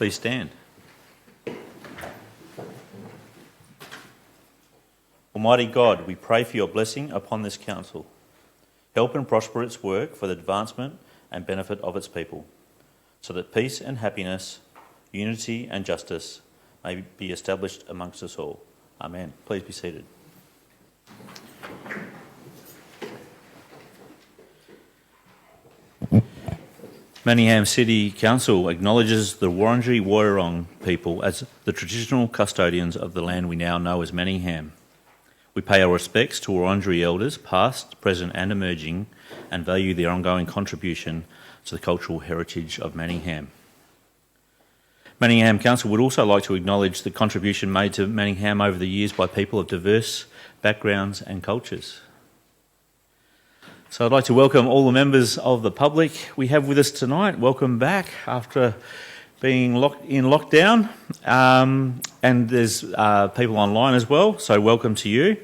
Please stand. Almighty God, we pray for your blessing upon this council. Help and prosper its work for the advancement and benefit of its people, so that peace and happiness, unity and justice may be established amongst us all. Amen. Please be seated. Manningham City Council acknowledges the Wurundjeri Woiwurrung people as the traditional custodians of the land we now know as Manningham. We pay our respects to Wurundjeri elders, past, present and emerging, and value their ongoing contribution to the cultural heritage of Manningham. Manningham Council would also like to acknowledge the contribution made to Manningham over the years by people of diverse backgrounds and cultures. So I'd like to welcome all the members of the public we have with us tonight. Welcome back after being in lockdown. And there's people online as well, so welcome to you.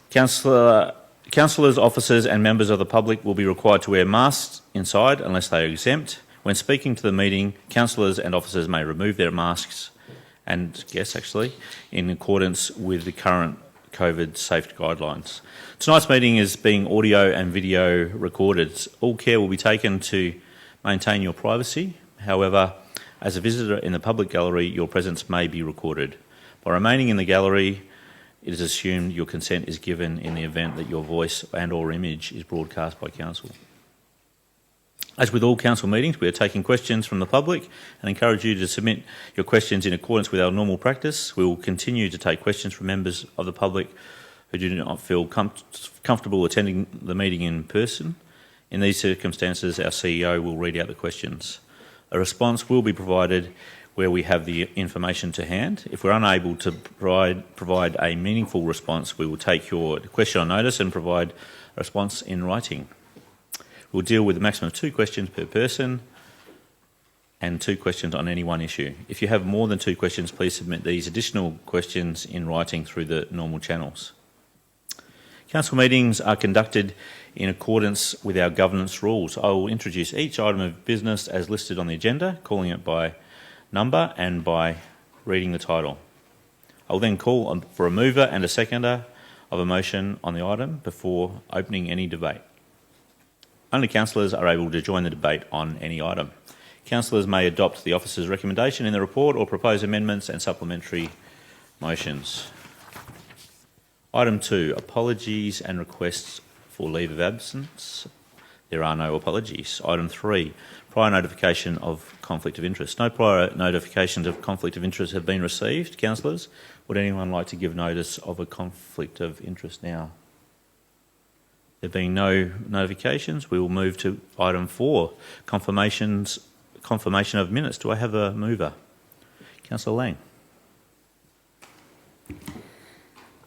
Councillors, officers and members of the public will be required to wear masks inside unless they are exempt. When speaking to the meeting, councillors and officers may remove their masks and guests actually in accordance with the current COVID safety guidelines. Tonight's meeting is being audio and video recorded. All care will be taken to maintain your privacy. However, as a visitor in the public gallery, your presence may be recorded. By remaining in the gallery, it is assumed your consent is given in the event that your voice and/or image is broadcast by council. As with all council meetings, we are taking questions from the public and encourage you to submit your questions in accordance with our normal practice. We will continue to take questions from members of the public who do not feel comfortable attending the meeting in person. In these circumstances, our CEO will read out the questions. A response will be provided where we have the information to hand. If we're unable to provide a meaningful response, we will take your question on notice and provide a response in writing. We'll deal with a maximum of 2 questions per person and 2 questions on any one issue. If you have more than 2 questions, please submit these additional questions in writing through the normal channels. Council meetings are conducted in accordance with our governance rules. I will introduce each item of business as listed on the agenda, calling it by number and by reading the title. I will then call for a mover and a seconder of a motion on the item before opening any debate. Only councillors are able to join the debate on any item. Councillors may adopt the officer's recommendation in the report or propose amendments and supplementary motions. Item 2, apologies and requests for leave of absence. There are no apologies. Item 3, prior notification of conflict of interest. No prior notifications of conflict of interest have been received. Councillors, would anyone like to give notice of a conflict of interest now? There being no notifications, we will move to item 4, confirmation of minutes. Do I have a mover? Councillor Lang.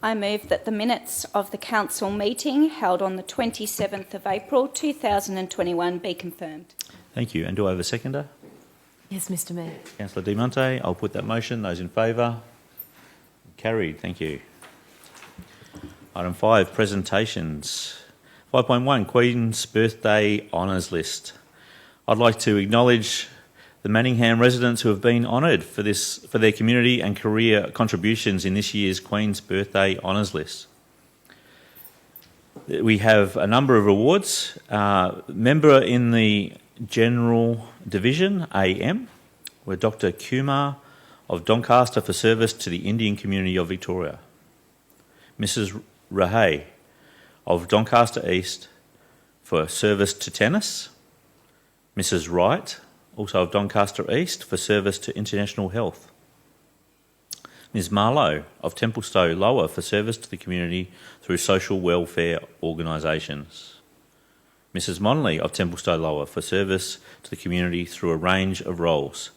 I move that the minutes of the council meeting held on the 27th of April 2021 be confirmed. Thank you. And do I have a seconder? Yes, Mr Mayor. Councillor Di Monte. I'll put that motion. Those in favour? Carried. Thank you. Item 5, presentations. 5.1, Queen's Birthday Honours List. I'd like to acknowledge the Manningham residents who have been honoured for their community and career contributions in this year's Queen's Birthday Honours List. We have a number of awards. Member in the General Division, AM, were Dr Kumar of Doncaster for service to the Indian community of Victoria. Mrs Rahay of Doncaster East for service to tennis. Mrs Wright, also of Doncaster East, for service to international health. Ms Marlowe of Templestowe Lower for service to the community through social welfare organisations. Mrs Monley of Templestowe Lower for service to the community through a range of roles.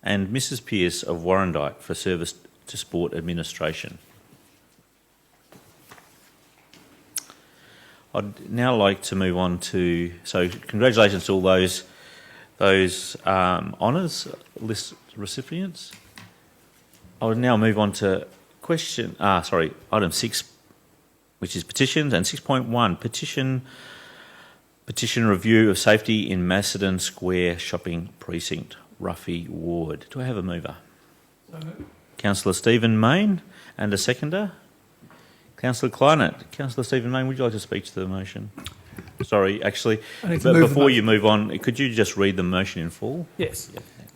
And Mrs Pearce of Warrandyte for service to sport administration. I'd now like to move on to, so congratulations to all those honours list recipients. I would now move on to item 6, which is petitions, and 6.1, petition review of safety in Macedon Square shopping precinct. Ruffy Ward. Do I have a mover? Councillor Stephen Mayne, and a seconder? Councillor Kleinert. Councillor Stephen Mayne, would you like to speak to the motion? Sorry, actually, but before you move on, could you just read the motion in full? Yes.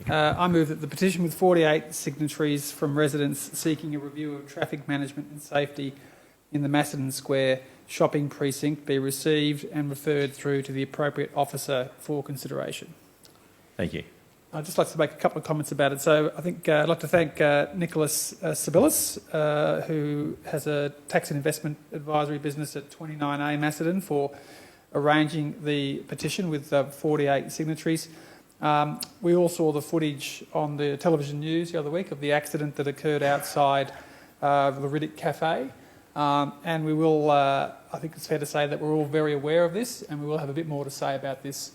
I move that the petition with 48 signatories from residents seeking a review of traffic management and safety in the Macedon Square shopping precinct be received and referred through to the appropriate officer for consideration. Thank you. I'd just like to make a couple of comments about it. So I think I'd like to thank Nicholas Sibilis, who has a tax and investment advisory business at 29A Macedon, for arranging the petition with 48 signatories. We all saw the footage on the television news the other week of the accident that occurred outside the Riddick Cafe. And we will, I think it's fair to say that we're all very aware of this, and we will have a bit more to say about this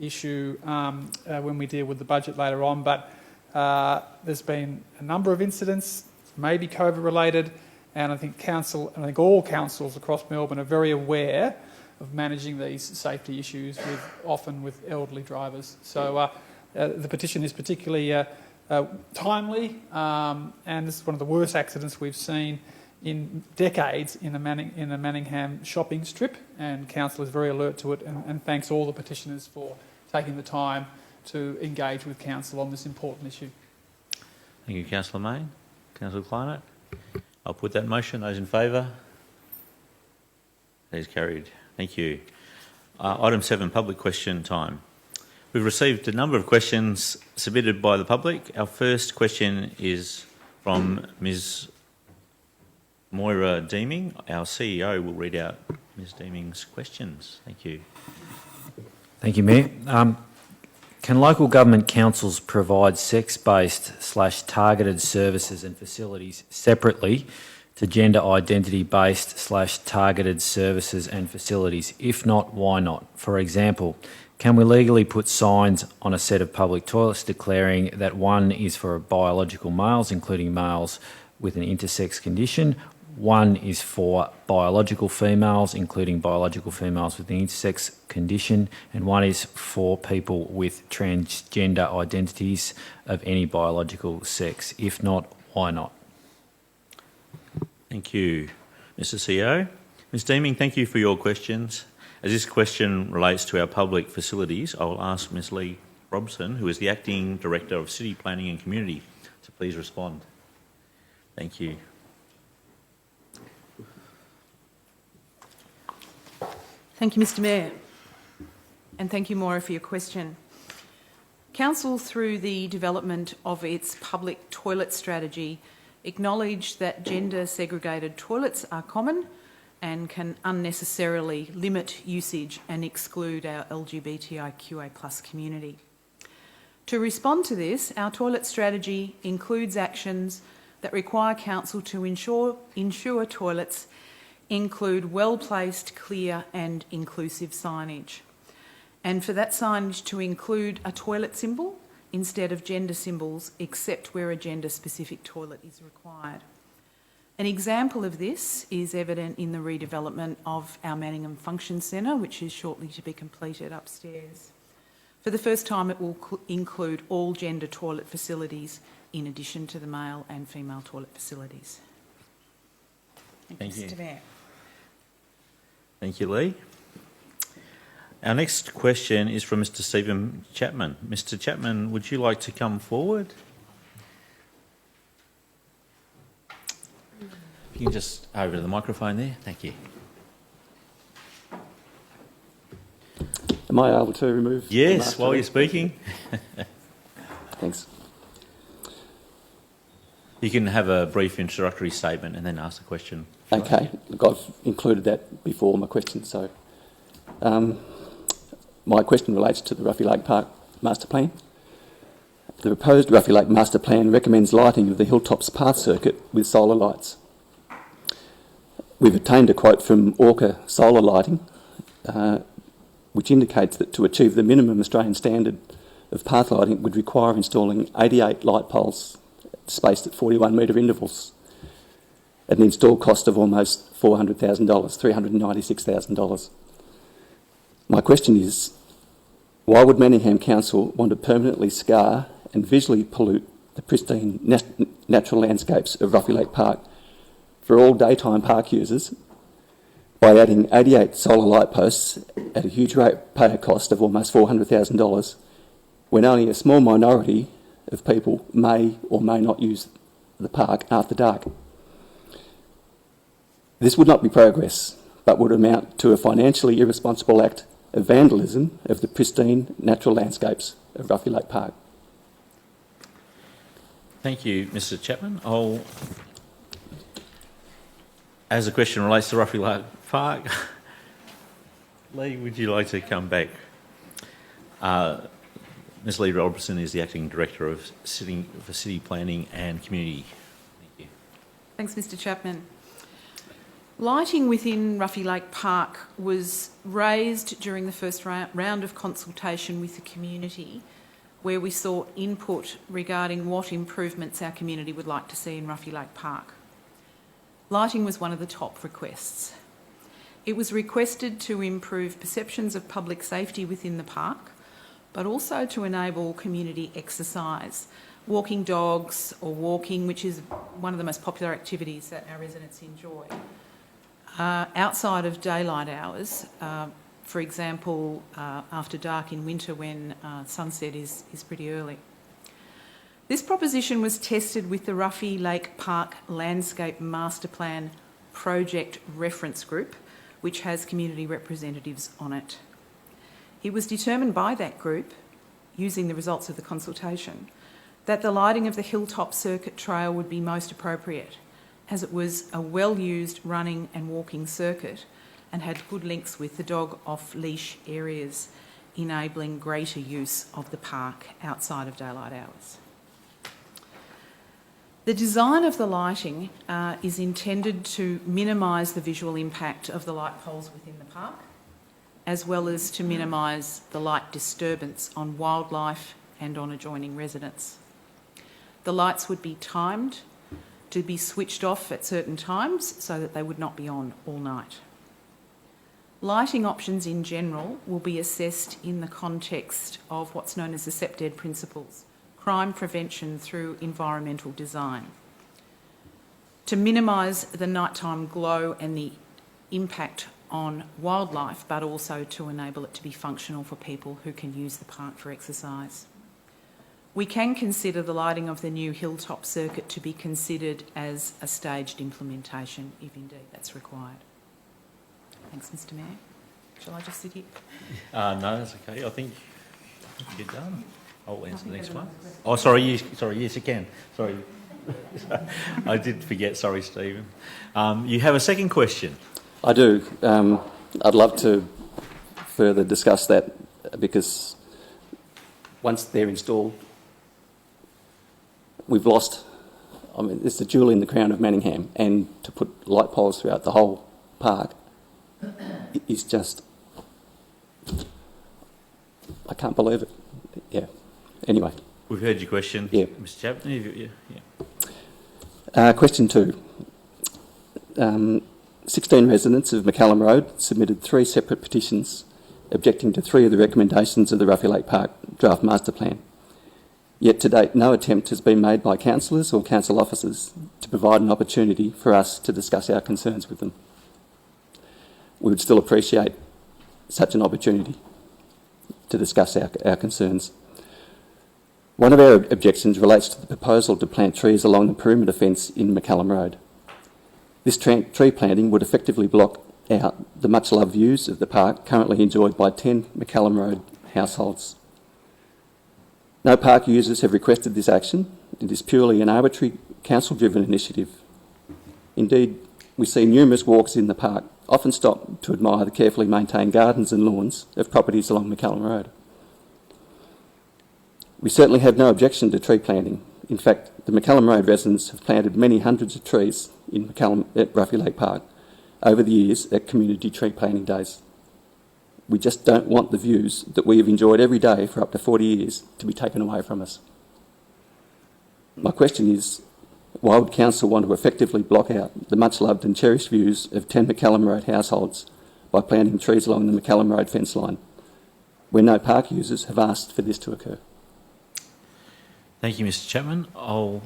issue when we deal with the budget later on. But there's been a number of incidents, maybe COVID related, and I think all councils across Melbourne are very aware of managing these safety issues, often with elderly drivers. So the petition is particularly timely, and this is one of the worst accidents we've seen in decades in the Manningham shopping strip, and council is very alert to it and thanks all the petitioners for taking the time to engage with council on this important issue. Thank you, Councillor Mayne. Councillor Kleinert. I'll put that motion. Those in favour? That is carried. Thank you. Item 7, public question time. We've received a number of questions submitted by the public. Our first question is from Ms. Moira Deeming. Our CEO will read out Ms. Deeming's questions. Thank you. Thank you, Mayor. Can local government councils provide sex-based / targeted services and facilities separately to gender identity-based / targeted services and facilities? If not, why not? For example, can we legally put signs on a set of public toilets declaring that one is for biological males, including males with an intersex condition, one is for biological females, including biological females with an intersex condition, and one is for people with transgender identities of any biological sex? If not, why not? Thank you, Mr. CEO. Ms. Deeming, thank you for your questions. As this question relates to our public facilities, I will ask Ms. Lee Robson, who is the Acting Director of City Planning and Community, to please respond. Thank you. Thank you, Mr. Mayor, and thank you, Moira, for your question. Council, through the development of its public toilet strategy, acknowledge that gender-segregated toilets are common and can unnecessarily limit usage and exclude our LGBTIQA+ community. To respond to this, our toilet strategy includes actions that require Council to ensure toilets include well-placed, clear and inclusive signage, and for that signage to include a toilet symbol instead of gender symbols, except where a gender-specific toilet is required. An example of this is evident in the redevelopment of our Manningham Function Centre, which is shortly to be completed upstairs. For the first time, it will include all gender toilet facilities in addition to the male and female toilet facilities. Thank you. Mr. Mayor. Thank you, Lee. Our next question is from Mr. Stephen Chapman. Mr. Chapman, would you like to come forward? If you can just over to the microphone there. Thank you. Am I able to remove? Yes, while you're speaking. Thanks. You can have a brief introductory statement and then ask the question. Okay, look, I've included that before my question, so my question relates to the Ruffy Lake Park Master Plan. The proposed Ruffy Lake Master Plan recommends lighting of the Hilltop's path circuit with solar lights. We've obtained a quote from Orca Solar Lighting, which indicates that to achieve the minimum Australian standard of path lighting would require installing 88 light poles spaced at 41 metre intervals at an installed cost of almost $400,000, $396,000. My question is, why would Manningham Council want to permanently scar and visually pollute the pristine natural landscapes of Ruffy Lake Park for all daytime park users by adding 88 solar light posts at a huge ratepayer cost of almost $400,000, when only a small minority of people may or may not use the park after dark. This would not be progress, but would amount to a financially irresponsible act of vandalism of the pristine natural landscapes of Ruffy Lake Park. Thank you, Mr. Chapman. As the question relates to Ruffy Lake Park, Lee, would you like to come back? Ms. Lee Robertson is the Acting Director of City Planning and Community. Thank you. Thanks, Mr. Chapman. Lighting within Ruffy Lake Park was raised during the first round of consultation with the community, where we sought input regarding what improvements our community would like to see in Ruffy Lake Park. Lighting was one of the top requests. It was requested to improve perceptions of public safety within the park, but also to enable community exercise, walking dogs or walking, which is one of the most popular activities that our residents enjoy. Outside of daylight hours, for example, after dark in winter when sunset is pretty early. This proposition was tested with the Ruffy Lake Park Landscape Master Plan Project Reference Group, which has community representatives on it. It was determined by that group, using the results of the consultation, that the lighting of the Hilltop Circuit Trail would be most appropriate, as it was a well-used running and walking circuit and had good links with the dog off-leash areas, enabling greater use of the park outside of daylight hours. The design of the lighting is intended to minimise the visual impact of the light poles within the park, as well as to minimise the light disturbance on wildlife and on adjoining residents. The lights would be timed to be switched off at certain times so that they would not be on all night. Lighting options in general will be assessed in the context of what's known as the CEPDED principles, crime prevention through environmental design, to minimise the nighttime glow and the impact on wildlife, but also to enable it to be functional for people who can use the park for exercise. We can consider the lighting of the new Hilltop circuit to be considered as a staged implementation, if indeed that's required. Thanks, Mr. Mayor. Shall I just sit here? No, that's okay. I think you're done. I'll answer the next one. Oh, sorry, yes, you can. Sorry. I did forget. Sorry, Stephen. You have a second question. I do. I'd love to further discuss that, because once they're installed, we've lost, it's the jewel in the crown of Manningham, and to put light poles throughout the whole park is just, I can't believe it. Yeah. Anyway. We've heard your question, yeah. Mr. Chapman. Yeah. Question 2. 16 residents of Mccallum Road submitted 3 separate petitions objecting to 3 of the recommendations of the Ruffy Lake Park Draft Master Plan. Yet to date, no attempt has been made by councillors or council officers to provide an opportunity for us to discuss our concerns with them. We would still appreciate such an opportunity to discuss our concerns. One of our objections relates to the proposal to plant trees along the perimeter fence in Mccallum Road. This tree planting would effectively block out the much-loved views of the park currently enjoyed by 10 Mccallum Road households. No park users have requested this action. It is purely an arbitrary council-driven initiative. Indeed, we see numerous walks in the park often stop to admire the carefully maintained gardens and lawns of properties along Mccallum Road. We certainly have no objection to tree planting. In fact, the Mccallum Road residents have planted many hundreds of trees in Mccallum at Ruffy Lake Park over the years at community tree planting days. We just don't want the views that we have enjoyed every day for up to 40 years to be taken away from us. My question is, why would council want to effectively block out the much-loved and cherished views of 10 Mccallum Road households by planting trees along the Mccallum Road fence line, when no park users have asked for this to occur? Thank you, Mr. Chapman. I'll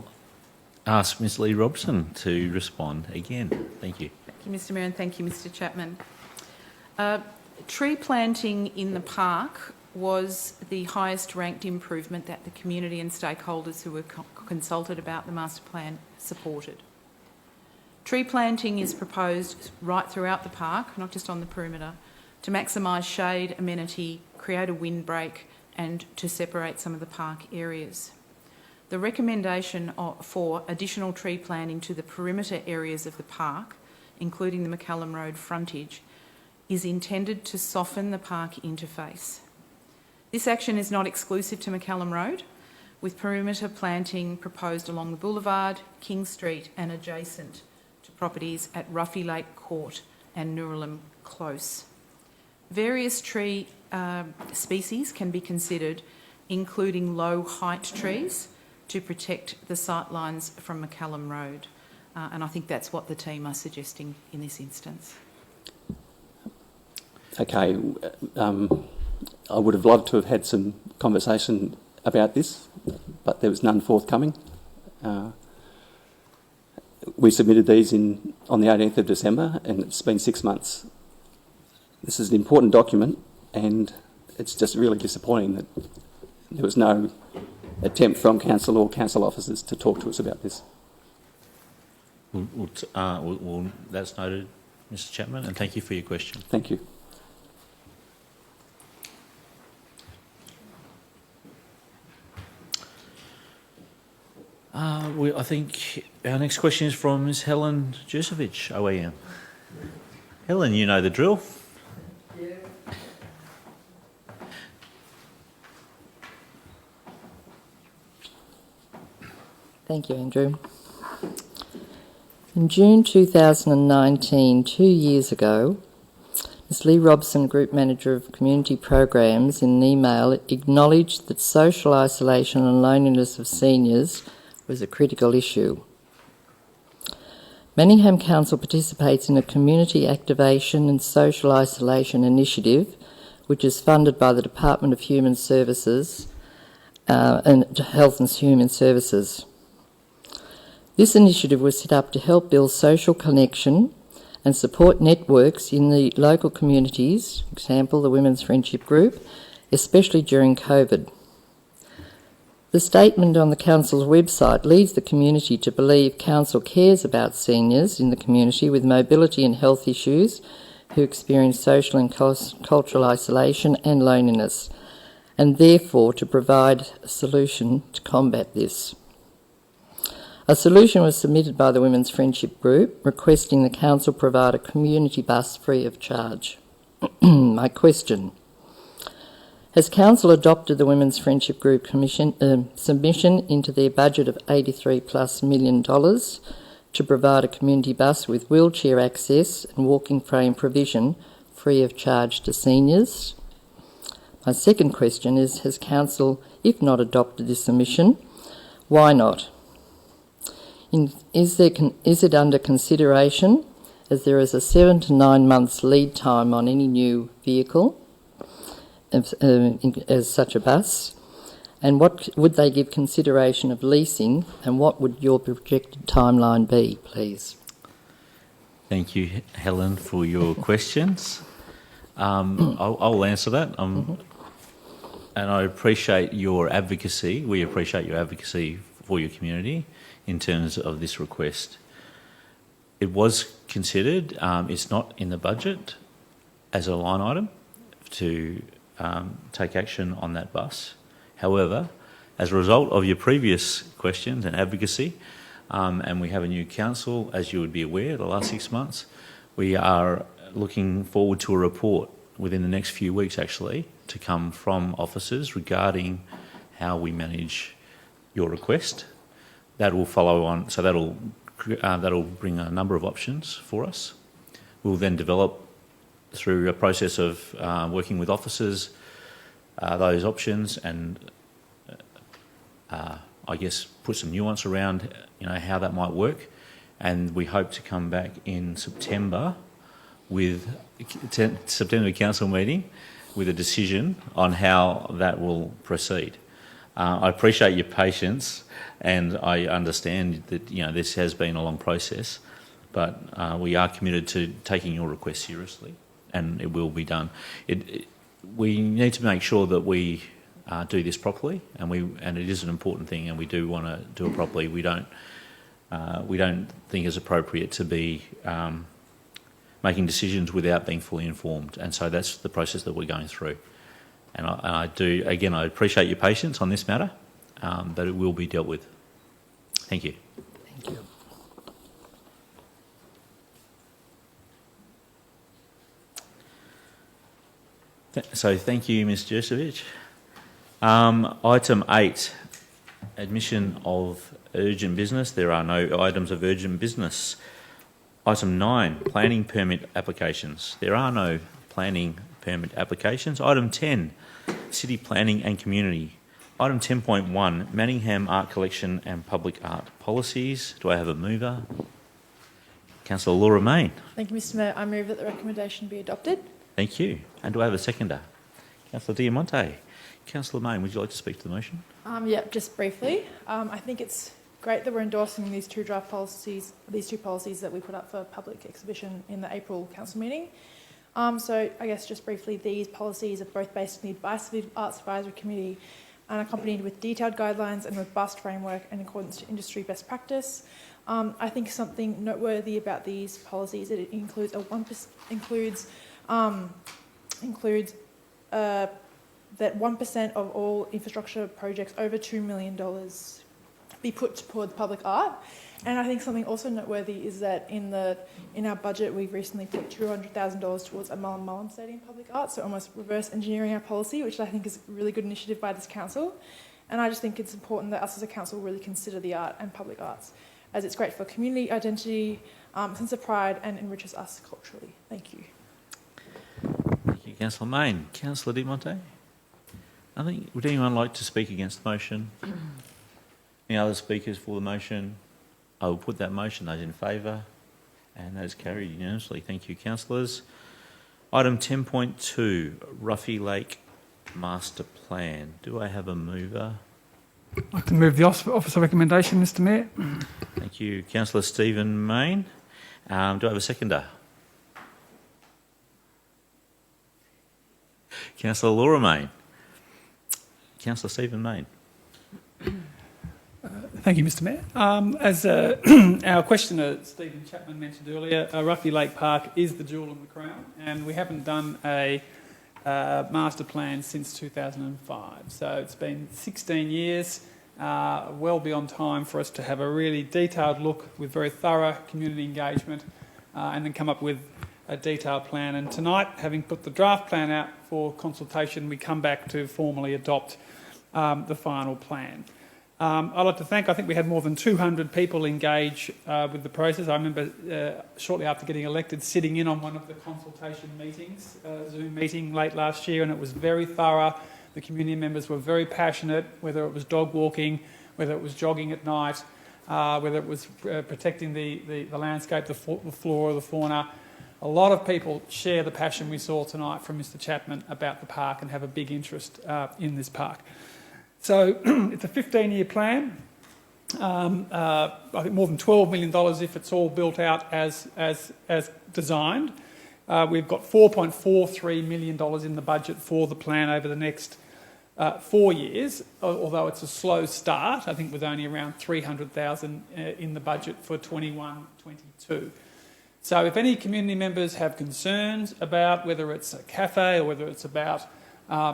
ask Ms. Lee Robson to respond again. Thank you. Thank you, Mr. Mayor, and thank you, Mr. Chapman. Tree planting in the park was the highest ranked improvement that the community and stakeholders who were consulted about the master plan supported. Tree planting is proposed right throughout the park, not just on the perimeter, to maximise shade, amenity, create a windbreak and to separate some of the park areas. The recommendation for additional tree planting to the perimeter areas of the park, including the Mccallum Road frontage, is intended to soften the park interface. This action is not exclusive to Mccallum Road, with perimeter planting proposed along the boulevard, King Street and adjacent to properties at Ruffy Lake Court and Nurulum Close. Various tree species can be considered, including low height trees, to protect the sightlines from Mccallum Road. And I think that's what the team are suggesting in this instance. Okay, I would have loved to have had some conversation about this, but there was none forthcoming. We submitted these on the 18th of December and it's been 6 months. This is an important document and it's just really disappointing that there was no attempt from council or council officers to talk to us about this. That's noted, Mr. Chapman, and thank you for your question. Thank you. I think our next question is from Ms. Helen Jusovic, OEM. Helen, you know the drill. Yeah. Thank you, Andrew. In June 2019, 2 years ago, Ms. Lee Robson, Group Manager of Community Programs, in an email acknowledged that social isolation and loneliness of seniors was a critical issue. Manningham Council participates in a community activation and social isolation initiative which is funded by the Department of Human Services and Health and Human Services. This initiative was set up to help build social connection and support networks in the local communities, for example, the Women's Friendship Group, especially during COVID. The statement on the Council's website leads the community to believe Council cares about seniors in the community with mobility and health issues who experience social and cultural isolation and loneliness, and therefore to provide a solution to combat this. A solution was submitted by the Women's Friendship Group requesting the Council provide a community bus free of charge. My question: has Council adopted the Women's Friendship Group submission into their budget of $83+ million to provide a community bus with wheelchair access and walking frame provision free of charge to seniors? My second question is, has Council, if not adopted this submission, why not? Is it under consideration, as there is a 7 to 9 months lead time on any new vehicle as such a bus? And what would they give consideration of leasing, and what would your projected timeline be, please? Thank you, Helen, for your questions. I'll answer that. And I appreciate your advocacy. We appreciate your advocacy for your community in terms of this request. It was considered. It's not in the budget as a line item to take action on that bus. However, as a result of your previous questions and advocacy, and we have a new council, as you would be aware, the last 6 months, we are looking forward to a report within the next few weeks, actually, to come from officers regarding how we manage your request. That will follow on, so that'll bring a number of options for us. We'll then develop, through a process of working with officers, those options, and I guess put some nuance around, how that might work. And we hope to come back in September with September council meeting with a decision on how that will proceed. I appreciate your patience, and I understand that this has been a long process, but we are committed to taking your request seriously, and it will be done. We need to make sure that we do this properly, and it is an important thing, and we do want to do it properly. We don't think it's appropriate to be making decisions without being fully informed, and so that's the process that we're going through. And I appreciate your patience on this matter, but it will be dealt with. Thank you. Thank you. So thank you, Ms. Jurcevic. Item 8, admission of urgent business. There are no items of urgent business. Item 9, planning permit applications. There are no planning permit applications. Item 10, city planning and community. Item 10.1, Manningham Art Collection and public art policies. Do I have a mover? Councillor Laura Main. Thank you, Mr Mayor. I move that the recommendation be adopted. Thank you. And do I have a seconder? Councillor Diamonte. Councillor Main, would you like to speak to the motion? Just briefly. I think it's great that we're endorsing these two policies that we put up for public exhibition in the April council meeting. So I guess just briefly, these policies are both based on the advice of the Arts Advisory Committee and accompanied with detailed guidelines and robust framework in accordance to industry best practice. I think something noteworthy about these policies is it includes that 1% of all infrastructure projects over $2 million be put toward public art. And I think something also noteworthy is that in our budget we've recently put $200,000 towards a Mccallum Stadium public art, so almost reverse engineering our policy, which I think is a really good initiative by this council. And I just think it's important that us as a council really consider the art and public arts, as it's great for community identity, sense of pride, and enriches us culturally. Thank you. Thank you, Councillor Main. Councillor Diamonte? Would anyone like to speak against the motion? Any other speakers for the motion? I will put that motion. Those in favour? And that is carried unanimously. Thank you, councillors. Item 10.2, Ruffy Lake Master Plan. Do I have a mover? I'd like to move the officer recommendation, Mr Mayor. Thank you, Councillor Stephen Main. Do I have a seconder? Councillor Laura Main. Councillor Stephen Main. Thank you, Mr Mayor. As our questioner, Stephen Chapman, mentioned earlier, Ruffy Lake Park is the jewel in the crown, and we haven't done a master plan since 2005. So it's been 16 years, well beyond time for us to have a really detailed look with very thorough community engagement and then come up with a detailed plan. And tonight, having put the draft plan out for consultation, we come back to formally adopt the final plan. I'd like to thank, I think we had more than 200 people engage with the process. I remember shortly after getting elected sitting in on one of the consultation meetings, Zoom meeting late last year, and it was very thorough. The community members were very passionate, whether it was dog walking, whether it was jogging at night, whether it was protecting the landscape, the flora, the fauna. A lot of people share the passion we saw tonight from Mr Chapman about the park and have a big interest in this park. So it's a 15-year plan. I think more than $12 million if it's all built out as designed. We've got $4.43 million in the budget for the plan over the next 4 years, although it's a slow start, I think with only around $300,000 in the budget for 21-22. So if any community members have concerns about whether it's a cafe or whether it's about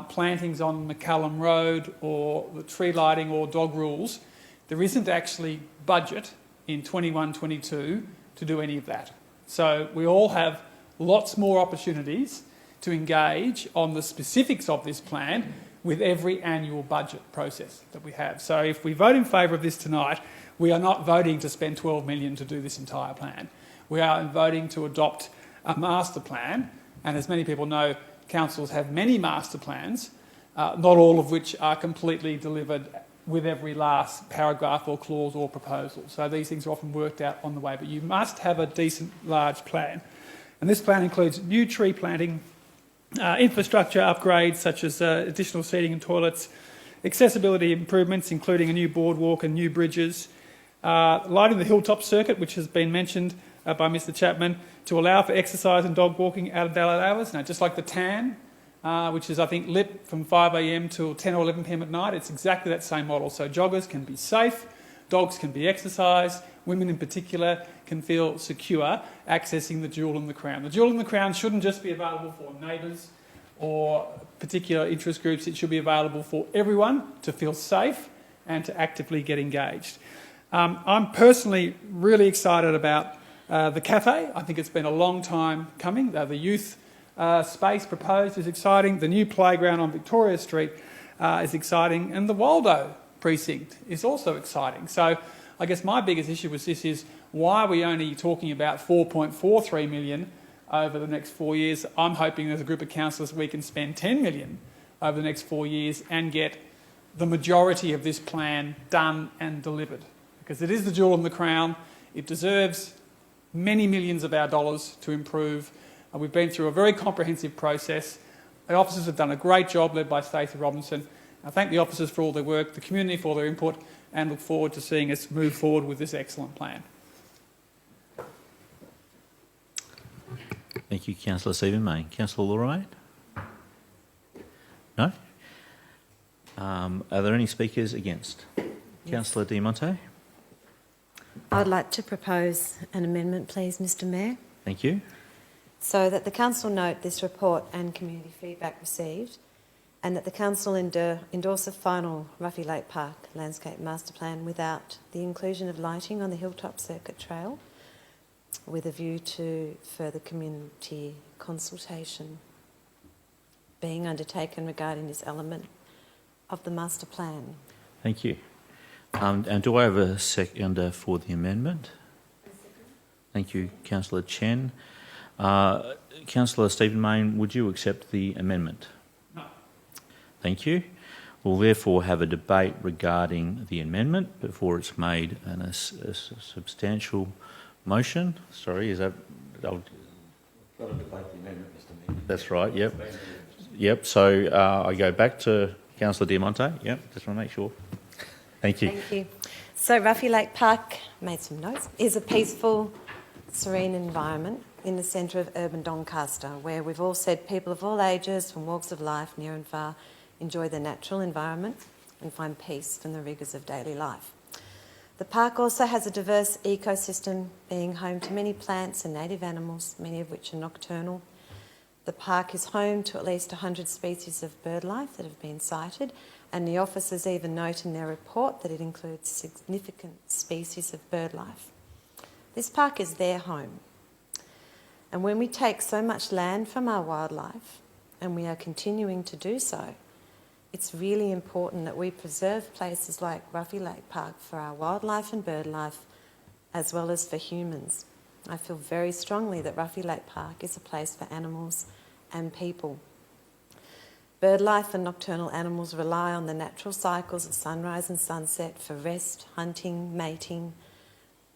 plantings on Mccallum Road or the tree lighting or dog rules, there isn't actually budget in 21-22 to do any of that. So we all have lots more opportunities to engage on the specifics of this plan with every annual budget process that we have. So if we vote in favour of this tonight, we are not voting to spend $12 million to do this entire plan. We are voting to adopt a master plan, and as many people know, councils have many master plans, not all of which are completely delivered with every last paragraph or clause or proposal. So these things are often worked out on the way, but you must have a decent large plan. And this plan includes new tree planting, infrastructure upgrades such as additional seating and toilets, Accessibility improvements, including a new boardwalk and new bridges. Lighting the Hilltop circuit, which has been mentioned by Mr Chapman, to allow for exercise and dog walking out of daylight hours. Now, just like the TAN, which is, I think, lit from 5 a.m. till 10 or 11 p.m. at night, it's exactly that same model. So joggers can be safe, dogs can be exercised, women in particular can feel secure accessing the Jewel and the Crown. The Jewel and the Crown shouldn't just be available for neighbours or particular interest groups. It should be available for everyone to feel safe and to actively get engaged. I'm personally really excited about the cafe. I think it's been a long time coming. The youth space proposed is exciting. The new playground on Victoria Street is exciting. And the Waldo precinct is also exciting. So I guess my biggest issue with this is, why are we only talking about 4.43 million over the next 4 years? I'm hoping as a group of councillors we can spend 10 million over the next 4 years and get the majority of this plan done and delivered. Because it is the Jewel and the Crown. It deserves many millions of our dollars to improve. We've been through a very comprehensive process. The officers have done a great job, led by Stacey Robinson. I thank the officers for all their work, the community for their input, and look forward to seeing us move forward with this excellent plan. Thank you, Councillor Stephen May. Councillor Laura? No? Are there any speakers against? Yes. Councillor Diamonte? I'd like to propose an amendment, please, Mr Mayor. Thank you. So that the Council note this report and community feedback received, and that the Council endorse a final Ruffy Lake Park Landscape Master Plan without the inclusion of lighting on the Hilltop Circuit Trail, with a view to further community consultation being undertaken regarding this element of the master plan. Thank you. And do I have a seconder for the amendment? Thank you, Councillor Chen. Councillor Stephen Mayne, would you accept the amendment? No. Thank you. We'll therefore have a debate regarding the amendment before it's made a substantial motion. Sorry, is that... Got to debate the amendment, Mr Mayor. That's right, yep. Yep, so I go back to Councillor Diamonte. Yep, just want to make sure. Thank you. Thank you. So Ruffy Lake Park, made some notes, is a peaceful, serene environment in the centre of urban Doncaster, where we've all said people of all ages, from walks of life near and far, enjoy the natural environment and find peace from the rigours of daily life. The park also has a diverse ecosystem, being home to many plants and native animals, many of which are nocturnal. The park is home to at least 100 species of bird life that have been sighted, and the officers even note in their report that it includes significant species of bird life. This park is their home. And when we take so much land from our wildlife, and we are continuing to do so, it's really important that we preserve places like Ruffy Lake Park for our wildlife and bird life, as well as for humans. I feel very strongly that Ruffy Lake Park is a place for animals and people. Bird life and nocturnal animals rely on the natural cycles of sunrise and sunset for rest, hunting, mating.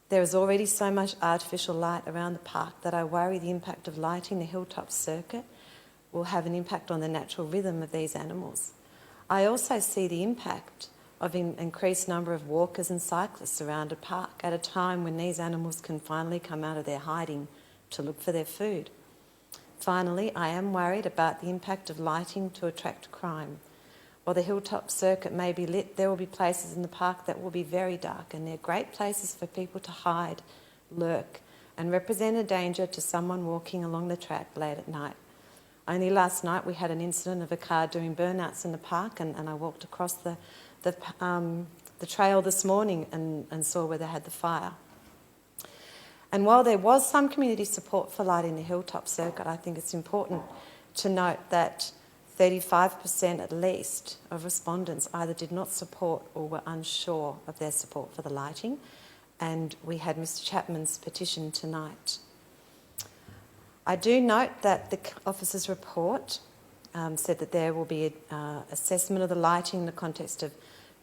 There is already so much artificial light around the park that I worry the impact of lighting the Hilltop Circuit will have an impact on the natural rhythm of these animals. I also see the impact of an increased number of walkers and cyclists around a park at a time when these animals can finally come out of their hiding to look for their food. Finally, I am worried about the impact of lighting to attract crime. While the Hilltop Circuit may be lit, there will be places in the park that will be very dark, and they're great places for people to hide, lurk, and represent a danger to someone walking along the track late at night. Only last night we had an incident of a car doing burnouts in the park, and I walked across the trail this morning and saw where they had the fire. And while there was some community support for lighting the Hilltop Circuit, I think it's important to note that 35% at least of respondents either did not support or were unsure of their support for the lighting, and we had Mr Chapman's petition tonight. I do note that the officer's report said that there will be an assessment of the lighting in the context of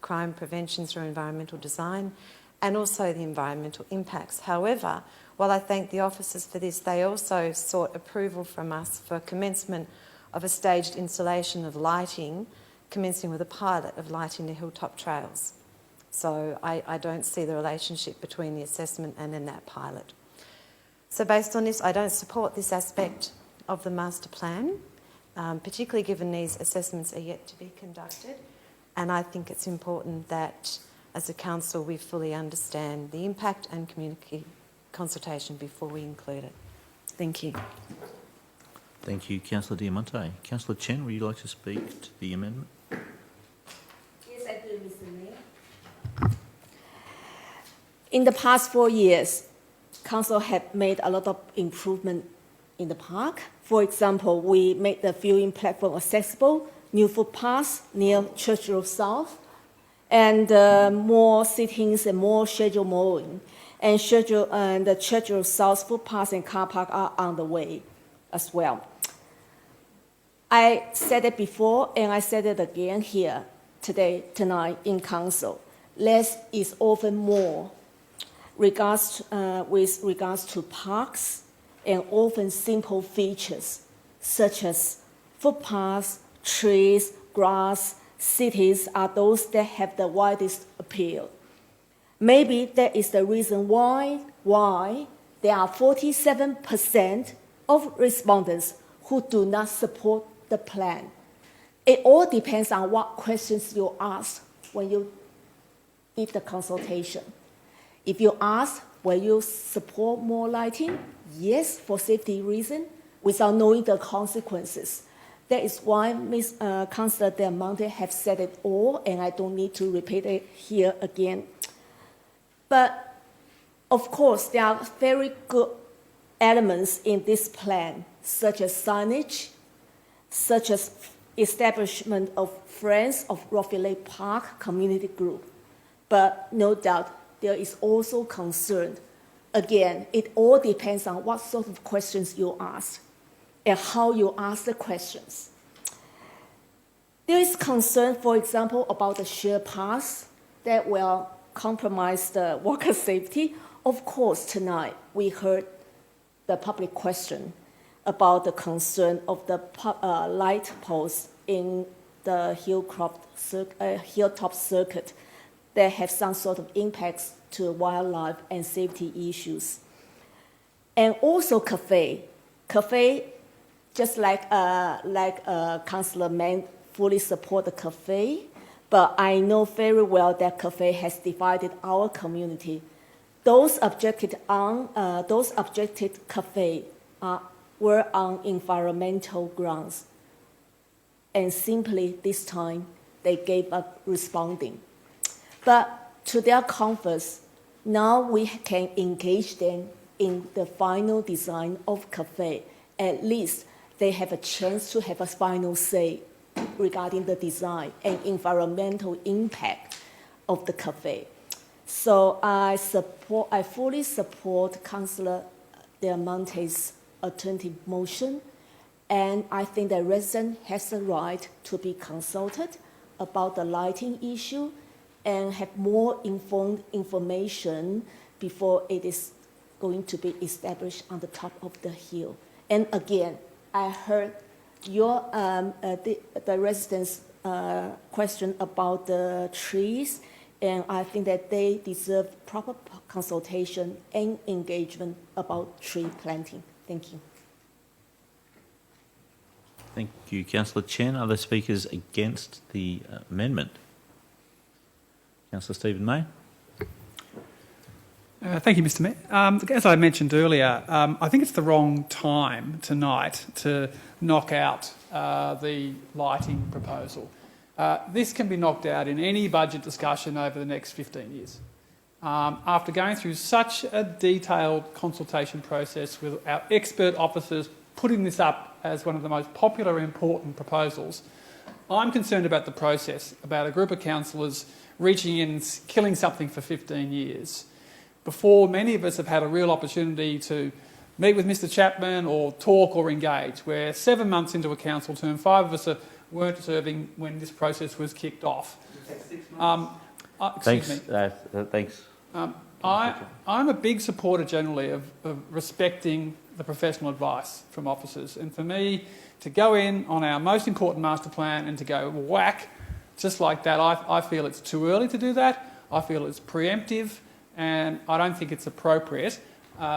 crime prevention through environmental design and also the environmental impacts. However, while I thank the officers for this, they also sought approval from us for commencement of a staged installation of lighting commencing with a pilot of lighting the Hilltop trails. So I don't see the relationship between the assessment and then that pilot. So based on this, I don't support this aspect of the master plan, particularly given these assessments are yet to be conducted. And I think it's important that as a council we fully understand the impact and community consultation before we include it. Thank you. Thank you, Councillor Diamante. Councillor Chen, would you like to speak to the amendment? Yes, I do, Mr. Mayor. In the past 4 years, Council have made a lot of improvement in the park. For example, we made the viewing platform accessible, new footpaths near Church Road South, and more sittings and more scheduled mowing. And the Church Road South footpaths and car park are on the way as well. I said it before, and I said it again here tonight in Council. Less is often more with regards to parks and often simple features such as footpaths, trees, grass, cities are those that have the widest appeal. Maybe that is the reason why there are 47% of respondents who do not support the plan. It all depends on what questions you ask when you did the consultation. If you ask, will you support more lighting? Yes, for safety reasons, without knowing the consequences. That is why Councillor Diamante have said it all, and I don't need to repeat it here again. But of course, there are very good elements in this plan, such as signage, such as establishment of Friends of Rocky Lake Park community group. But no doubt, there is also concern. Again, it all depends on what sort of questions you ask and how you ask the questions. There is concern, for example, about the shared paths that will compromise the worker safety. Of course, tonight we heard the public question about the concern of the light posts in the Hilltop circuit that have some sort of impacts to wildlife and safety issues. And also cafe, just like Councillor Mann fully support the cafe, but I know very well that cafe has divided our community. Those objected cafe were on environmental grounds, and simply this time they gave up responding. But to their comfort, now we can engage them in the final design of cafe. At least they have a chance to have a final say regarding the design and environmental impact of the cafe. So I fully support Councillor Diamante's alternative motion, and I think the resident has the right to be consulted about the lighting issue and have more informed information before it is going to be established on the top of the hill. And again, I heard your the residents' question about the trees, and I think that they deserve proper consultation and engagement about tree planting. Thank you. Thank you, Councillor Chen. Are there speakers against the amendment? Councillor Stephen May. Thank you, Mr. Mayor. As I mentioned earlier, I think it's the wrong time tonight to knock out the lighting proposal. This can be knocked out in any budget discussion over the next 15 years. After going through such a detailed consultation process with our expert officers putting this up as one of the most popular and important proposals, I'm concerned about the process, about a group of councillors reaching in and killing something for 15 years before many of us have had a real opportunity to meet with Mr Chapman or talk or engage. We're 7 months into a council term, 5 of us weren't serving when this process was kicked off. Thanks. I'm a big supporter generally of respecting the professional advice from officers, and for me to go in on our most important master plan and to go whack just like that, I feel it's too early to do that. I feel it's preemptive, and I don't think it's appropriate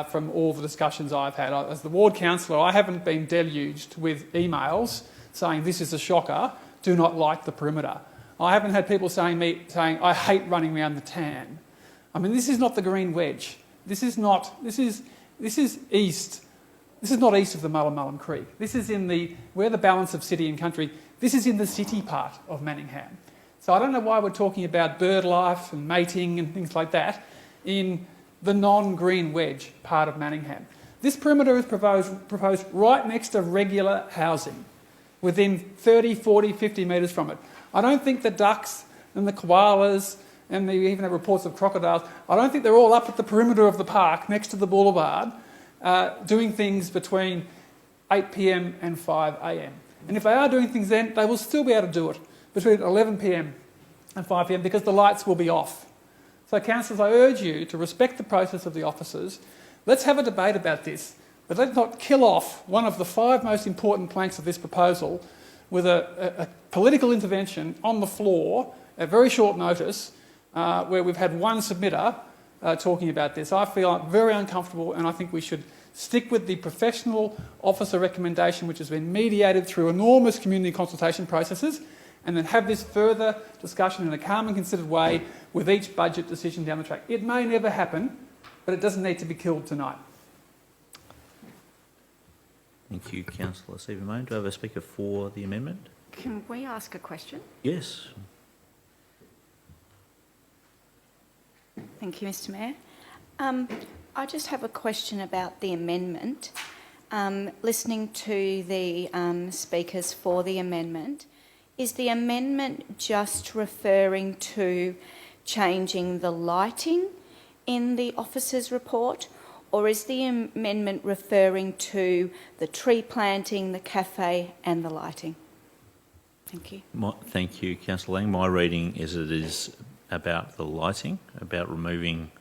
from all the discussions I've had. As the ward councillor, I haven't been deluged with emails saying this is a shocker, do not light the perimeter. I haven't had people saying I hate running around the tan. I mean, this is not the green wedge. This is east. This is not east of the Mccallum Creek. This is where the balance of city and country. This is in the city part of Manningham. So I don't know why we're talking about bird life and mating and things like that in the non-green wedge part of Manningham. This perimeter is proposed right next to regular housing, within 30, 40, 50 metres from it. I don't think the ducks and the koalas and even the reports of crocodiles, I don't think they're all up at the perimeter of the park next to the boulevard doing things between 8 p.m. and 5 a.m. And if they are doing things then, they will still be able to do it between 11 p.m. and 5 p.m. because the lights will be off. So, councillors, I urge you to respect the process of the officers. Let's have a debate about this, but let's not kill off one of the 5 most important planks of this proposal with a political intervention on the floor at very short notice where we've had one submitter talking about this. I feel very uncomfortable, and I think we should stick with the professional officer recommendation, which has been mediated through enormous community consultation processes, and then have this further discussion in a calm and considered way with each budget decision down the track. It may never happen, but it doesn't need to be killed tonight. Thank you, Councillor Stephen Mayne. Do I have a speaker for the amendment? Can we ask a question? Yes. Thank you, Mr Mayor. I just have a question about the amendment. Listening to the speakers for the amendment, is the amendment just referring to changing the lighting in the officers' report, or is the amendment referring to the tree planting, the cafe and the lighting? Thank you. Thank you, Councillor Lang. My reading is it is about the lighting, about removing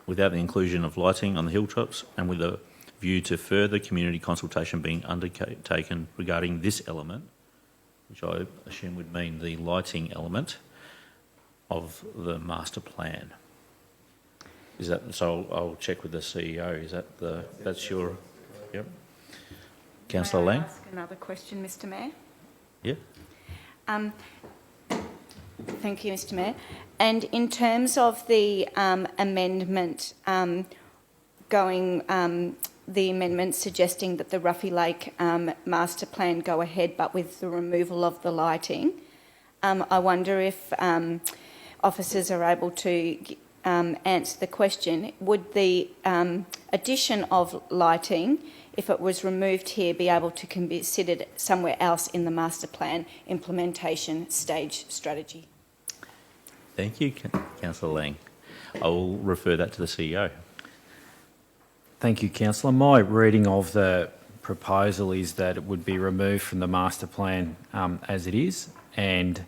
without the inclusion of lighting on the hilltops, and with a view to further community consultation being undertaken regarding this element, which I assume would mean the lighting element of the master plan. Is that so? I'll check with the CEO. Is that that's your? Yep. Councillor Lang. May I ask another question, Mr Mayor? Yeah. Thank you, Mr Mayor. And in terms of the amendment the amendment suggesting that the Ruffy Lake master plan go ahead but with the removal of the lighting, I wonder if officers are able to answer the question. Would the addition of lighting, if it was removed here, be able to be considered somewhere else in the master plan implementation stage strategy? Thank you, Councillor Lang. I will refer that to the CEO. Thank you, Councillor. My reading of the proposal is that it would be removed from the master plan as it is, and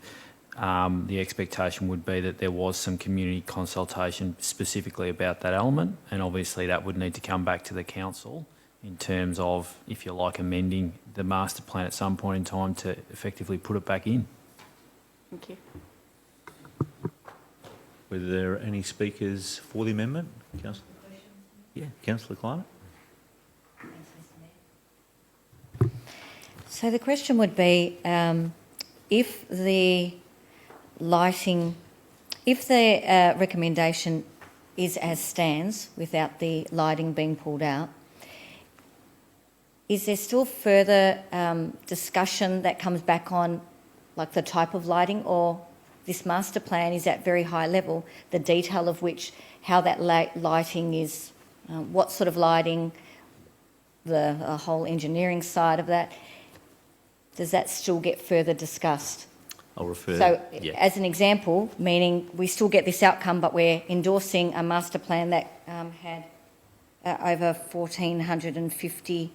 the expectation would be that there was some community consultation specifically about that element, and obviously that would need to come back to the council in terms of, if you like, amending the master plan at some point in time to effectively put it back in. Thank you. Were there any speakers for the amendment? Councillor? Yeah, Councillor Climate. So the question would be, if the recommendation is as stands without the lighting being pulled out, is there still further discussion that comes back on, like the type of lighting, or this master plan is at very high level, the detail of which, how that lighting is, what sort of lighting, the whole engineering side of that, does that still get further discussed? I'll refer. So, yeah. As an example, meaning we still get this outcome, but we're endorsing a master plan that had over 1,450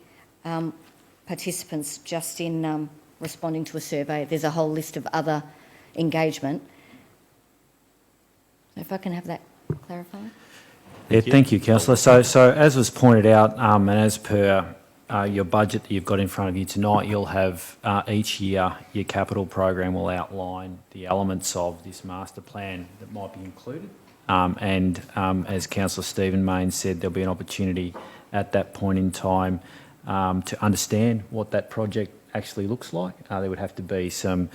participants just in responding to a survey. There's a whole list of other engagement. If I can have that clarified. Yeah, thank you, Councillor. So as was pointed out, and as per your budget that you've got in front of you tonight, you'll have each year your capital program will outline the elements of this master plan that might be included. As Councillor Stephen Mayne said, there'll be an opportunity at that point in time to understand what that project actually looks like. There would have to be some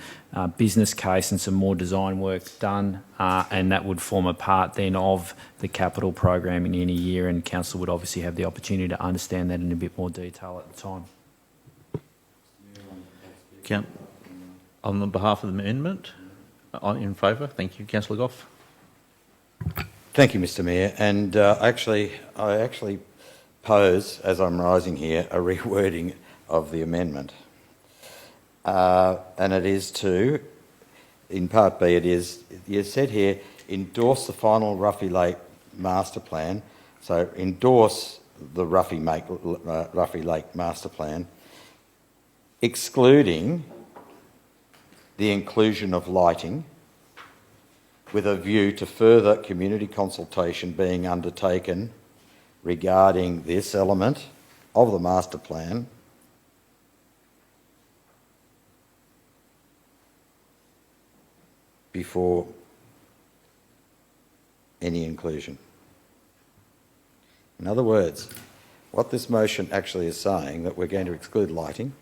business case and some more design work done, and that would form a part then of the capital program in any year, and Council would obviously have the opportunity to understand that in a bit more detail at the time. On behalf of the amendment, in favour, thank you. Councillor Goff. Thank you, Mr. Mayor. And I actually pose, as I'm rising here, a rewording of the amendment. And it is to, in Part B, it is, you said here, endorse the final Ruffy Lake Master Plan. So endorse the Ruffy Lake Master Plan, excluding the inclusion of lighting, with a view to further community consultation being undertaken regarding this element of the master plan before any inclusion. In other words, what this motion actually is saying, that we're going to exclude lighting,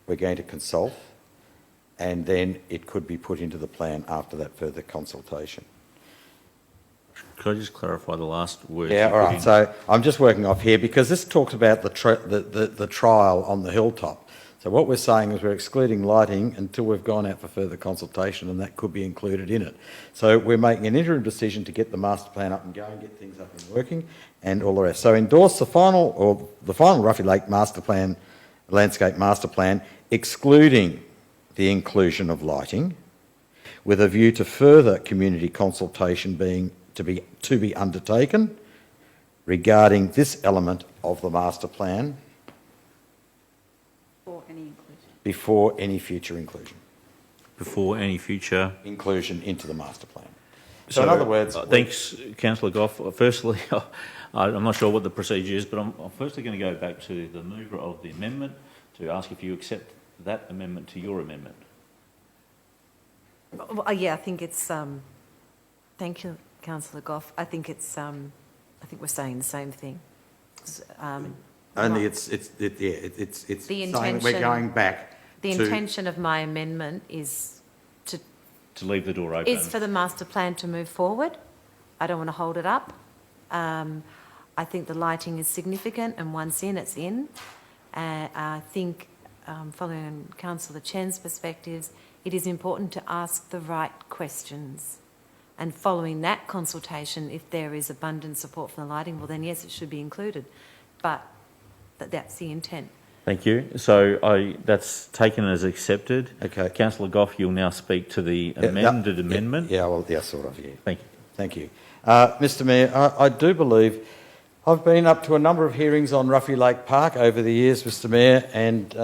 we're going to consult, and then it could be put into the plan after that further consultation. Could I just clarify the last word? Yeah, all right. So I'm just working off here because this talks about the trial on the Hilltop. So what we're saying is we're excluding lighting until we've gone out for further consultation, and that could be included in it. So we're making an interim decision to get the master plan up and going, get things up and working, and all the rest. So endorse the final Ruffy Lake Master Plan, Landscape Master Plan, excluding the inclusion of lighting, with a view to further community consultation being to be undertaken regarding this element of the master plan before any future inclusion. Before any future inclusion into the master plan. So in other words... thanks, Councillor Goff. Firstly, I'm not sure what the procedure is, but I'm firstly going to go back to the mover of the amendment to ask if you accept that amendment to your amendment. Well, yeah, I think it's... thank you, Councillor Goff. I think it's... I think we're saying the same thing. Only it's the saying intention, we're going back. The intention of my amendment is to leave the door open. Is for the master plan to move forward. I don't want to hold it up. I think the lighting is significant, and once in, it's in. I think, following on Councillor Chen's perspectives, it is important to ask the right questions. And following that consultation, if there is abundant support for the lighting, well then yes, it should be included. But that's the intent. Thank you. So that's taken as accepted. Okay. Councillor Goff, you'll now speak to the amended amendment. Yeah, well, yeah, sort of, yeah. Thank you. Thank you. Mr Mayor, I do believe I've been up to a number of hearings on Ruffy Lake Park over the years, Mr Mayor, and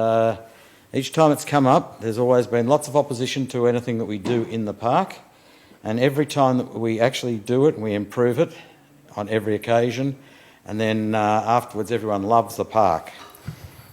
each time it's come up, there's always been lots of opposition to anything that we do in the park, and every time that we actually do it and we improve it on every occasion, and then afterwards everyone loves the park.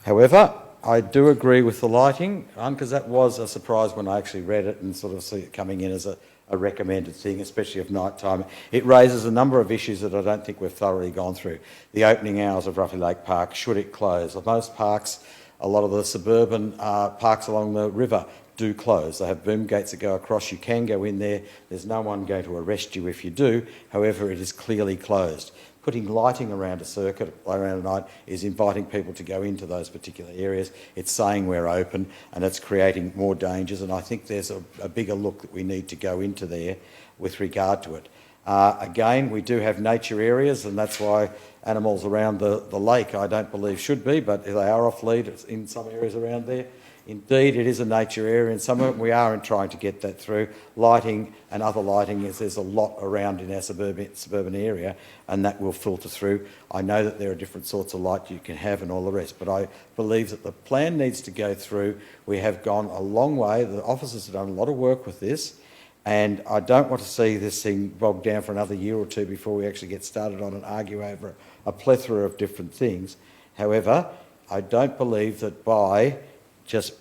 However, I do agree with the lighting, because that was a surprise when I actually read it and sort of see it coming in as a recommended thing, especially of night time. It raises a number of issues that I don't think we've thoroughly gone through. The opening hours of Ruffy Lake Park, should it close? Most parks, a lot of the suburban parks along the river do close. They have boom gates that go across. You can go in there. There's no one going to arrest you if you do. However, it is clearly closed. Putting lighting around a circuit around a night is inviting people to go into those particular areas. It's saying we're open, and it's creating more dangers, and I think there's a bigger look that we need to go into there with regard to it. Again, we do have nature areas, and that's why animals around the lake I don't believe should be, but they are off lead in some areas around there. Indeed, it is a nature area, and some of it we are trying to get that through. Lighting and other lighting, there's a lot around in our suburban area, and that will filter through. I know that there are different sorts of light you can have and all the rest, but I believe that the plan needs to go through. We have gone a long way. The officers have done a lot of work with this, and I don't want to see this thing bogged down for another year or two before we actually get started on and argue over a plethora of different things. However, I don't believe that by just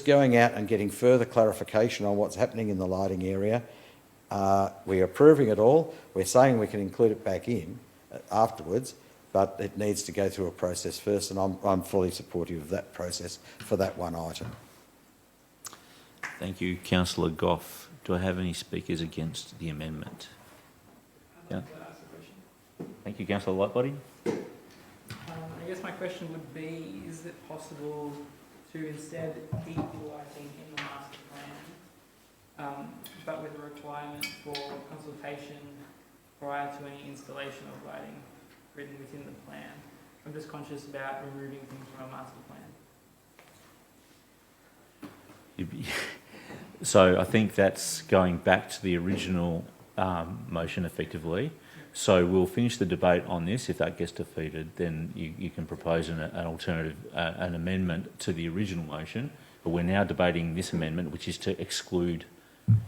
going out and getting further clarification on what's happening in the lighting area, we're approving it all. We're saying we can include it back in afterwards, but it needs to go through a process first, and I'm fully supportive of that process for that one item. Thank you, Councillor Goff. Do I have any speakers against the amendment? Yeah. Thank you, Councillor Lightbody. I guess my question would be, is it possible to instead keep lighting in the master plan, but with a requirement for consultation prior to any installation of lighting written within the plan? I'm just conscious about removing things from a master plan. So I think that's going back to the original motion effectively. So we'll finish the debate on this. If that gets defeated, then you can propose an alternative, an amendment to the original motion. But we're now debating this amendment, which is to exclude.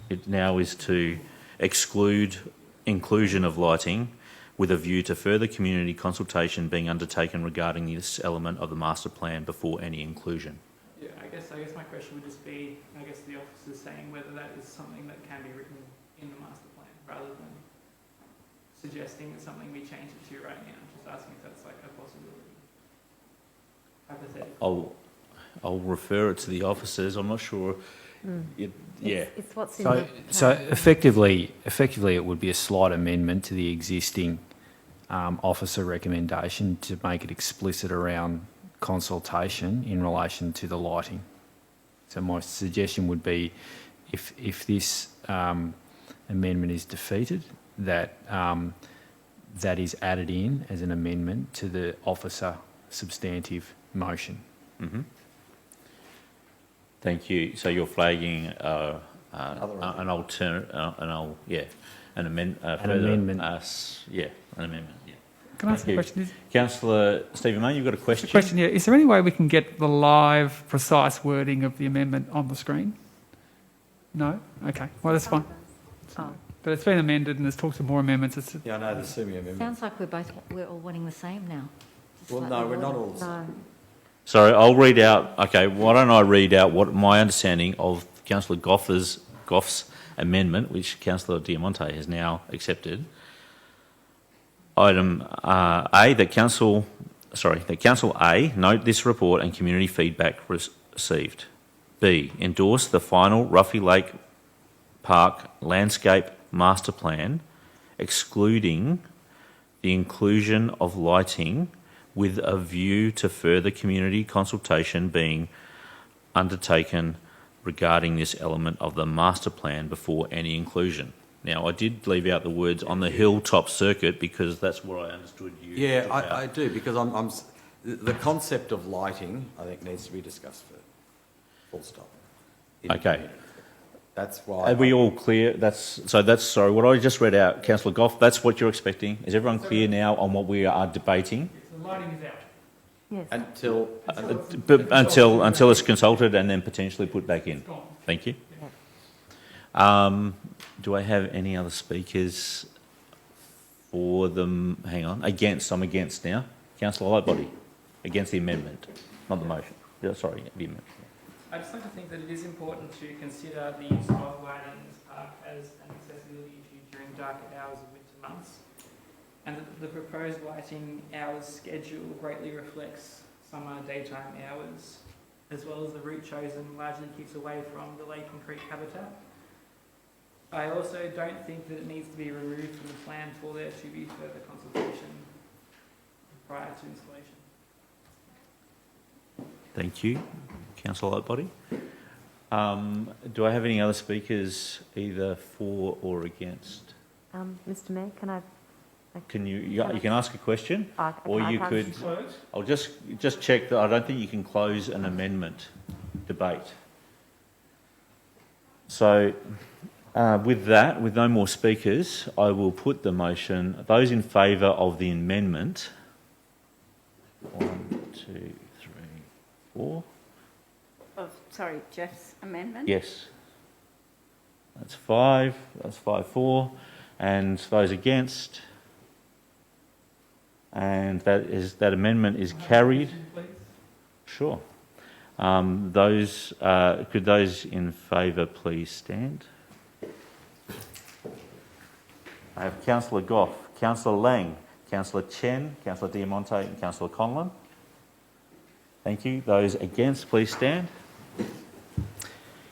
It now is to exclude inclusion of lighting with a view to further community consultation being undertaken regarding this element of the master plan before any inclusion. Yeah, I guess my question would just be, I guess the officer's saying whether that is something that can be written in the master plan rather than suggesting it's something we change it to right now. Just asking if that's like a possibility. Hypothetical. I'll refer it to the officers. I'm not sure. It's what's in So effectively, it would be a slight amendment to the existing officer recommendation to make it explicit around consultation in relation to the lighting. So my suggestion would be, if this amendment is defeated, that that is added in as an amendment to the officer substantive motion. Mm-hmm. Thank you. So you're flagging an alternate, an amendment. An amendment. Yeah. Can I ask a question? Councillor Stephen May, you've got a question? Just a question, yeah. Is there any way we can get the live, precise wording of the amendment on the screen? No? Okay. Well, that's fine. Oh. But it's been amended and there's talks of more amendments. Yeah, I know the Sumi amendment. Sounds like we're all wanting the same now. Well, no, we're not all the same. No. Sorry, I'll read out. Okay, why don't I read out what my understanding of Councillor Goff's amendment, which Councillor Diamante has now accepted. Item A, that Council A note this report and community feedback received. B, endorse the final Ruffy Lake Park landscape master plan, excluding the inclusion of lighting with a view to further community consultation being undertaken regarding this element of the master plan before any inclusion. Now, I did leave out the words on the Hilltop circuit because that's what I understood you. Yeah, I do, because the concept of lighting, I think, needs to be discussed first. Full stop. Okay. That's why. Are we all clear? Sorry, what I just read out, Councillor Goff, that's what you're expecting? Is everyone clear now on what we are debating? The lighting is out. Yes. Until it's consulted and then potentially put back in. Thank you. Do I have any other speakers for them? Hang on. Against. I'm against now. Councillor Lightbody. Against the amendment, not the motion. Yeah, sorry, the amendment. I'd just like to think that it is important to consider the use of lighting in this park as an accessibility issue during darker hours of winter months, and that the proposed lighting hours schedule greatly reflects summer daytime hours, as well as the route chosen largely keeps away from the lake and creek habitat. I also don't think that it needs to be removed from the plan for there to be further consultation prior to installation. Thank you, Councillor Lightbody. Do I have any other speakers either for or against? Mr. Mayor, can I? You can ask a question, or you could. I'll just check that I don't think you can close an amendment debate. So, with that, with no more speakers, I will put the motion. Those in favour of the amendment. 1, 2, 3, 4. Sorry, Jeff's amendment? Yes. That's 5. That's 5-4. And those against? And that amendment is carried. Sure. Could those in favour please stand? I have Councillor Goff, Councillor Lang, Councillor Chen, Councillor Diamonte and Councillor Conlon. Thank you. Those against please stand.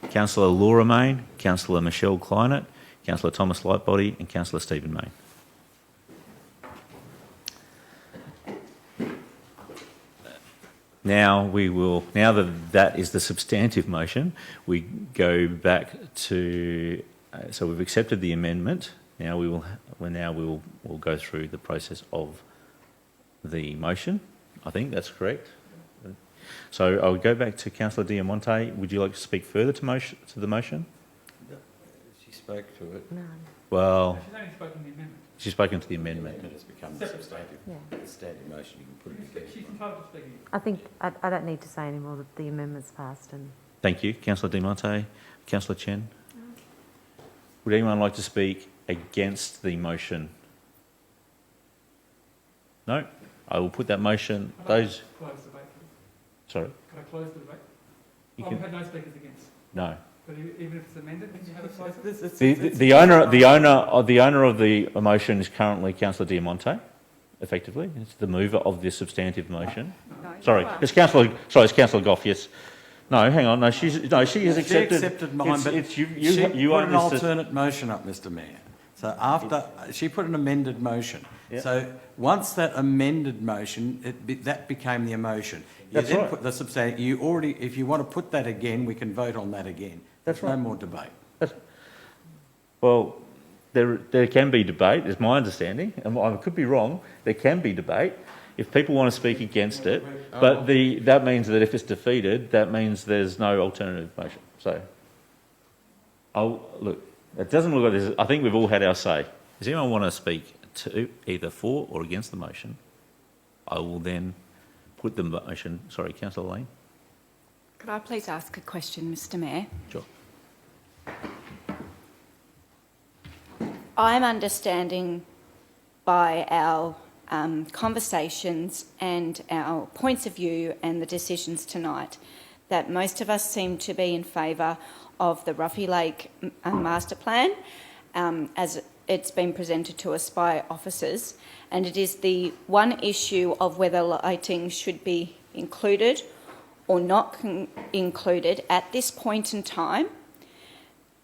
Councillor Laura Main, Councillor Michelle Kleinert, Councillor Thomas Lightbody and Councillor Stephen Main. Now that is the substantive motion, we go back to, so we've accepted the amendment. Now we'll go through the process of the motion. I think that's correct. So I'll go back to Councillor Diamonte. Would you like to speak further to the motion? She spoke to it. No. Well, She's only spoken to the amendment. she's spoken to the amendment. It's become a substantive. Yeah. It's standing motion. You can put it together. She's entitled to speak again. I think I don't need to say any more that the amendment's passed and... Thank you. Councillor Diamonte. Councillor Chen. Would anyone like to speak against the motion? No? I will put that motion. Those. Close the debate, please. Sorry? Can I close the debate? You I've can- had no speakers against. No. But even if it's amended, then you have a close it. The owner of the motion is currently Councillor Diamonte, effectively. It's the mover of this substantive motion. Sorry, it's Councillor Goff, yes. No, hang on, she has accepted. She accepted mine, but it's you she put an own this. alternate motion up, Mr Mayor. So after, she put an amended motion. Yeah. So once that amended motion, that became the emotion. You That's then right. put the substantive, if you want to put that again, we can vote on that again. That's There's right. no more debate. Well, there can be debate, is my understanding, and I could be wrong. There can be debate if people want to speak against it, but that means that if it's defeated, that means there's no alternative motion. So, look, it doesn't look like this. I think we've all had our say. Does anyone want to speak to either for or against the motion? I will then put the motion. Sorry, Councillor Lane. Could I please ask a question, Mr Mayor? Sure. I'm understanding by our conversations and our points of view and the decisions tonight that most of us seem to be in favour of the Ruffy Lake master plan as it's been presented to us by officers, and it is the one issue of whether lighting should be included or not included at this point in time,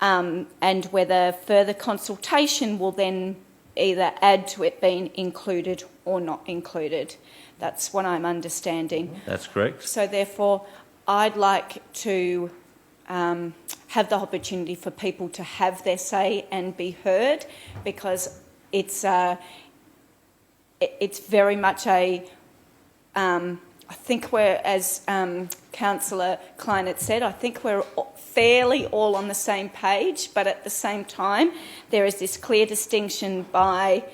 and whether further consultation will then either add to it being included or not included. That's what I'm understanding. That's correct. So therefore, I'd like to have the opportunity for people to have their say and be heard, because it's very much a I think we're, as Councillor Kleinert said, I think we're fairly all on the same page, but at the same time, there is this clear distinction by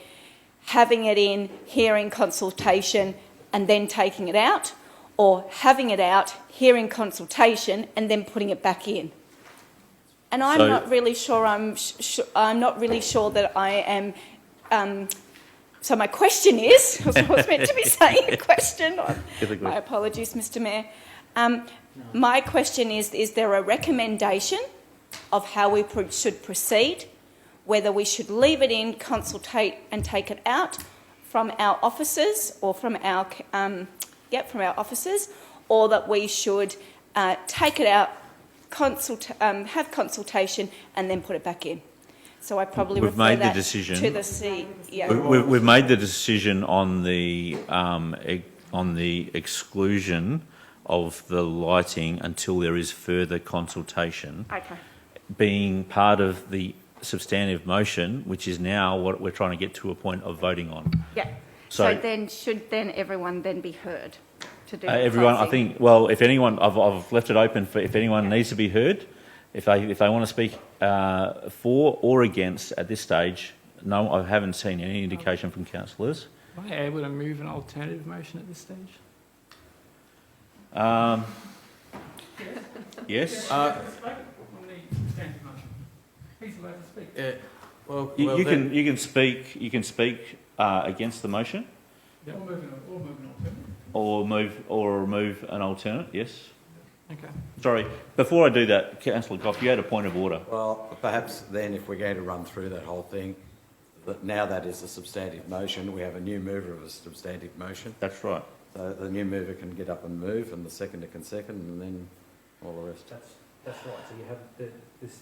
having it in, hearing consultation, and then taking it out, or having it out, hearing consultation, and then putting it back in. And I'm not really sure. I'm not really sure that I am. So my question is, I was meant to be saying a question. My apologies, Mr Mayor. My question is there a recommendation of how we should proceed, whether we should leave it in, consultate and take it out from our officers or from our, officers, or that we should take it out, have consultation and then put it back in? So I probably We've refer made the that decision. to the C. Yeah. We've made the decision on the exclusion of the lighting until there is further consultation. Okay. Being part of the substantive motion, which is now what we're trying to get to a point of voting on. Yeah. So then should everyone then be heard to do everyone, I closing? think. Well, if anyone, I've left it open for if anyone needs to be heard. If they want to speak for or against at this stage, no, I haven't seen any indication from councillors. Am I able to move an alternative motion at this stage? Yes. He's allowed to speak. You can speak against the motion. Or move an alternate. Or remove an alternate, yes. Okay. Sorry, before I do that, Councillor Goff, you had a point of order. Well, perhaps then if we're going to run through that whole thing, now that is a substantive motion, we have a new mover of a substantive motion. That's right. So the new mover can get up and move, and the seconder can second, and then all the rest. That's right. So you have this.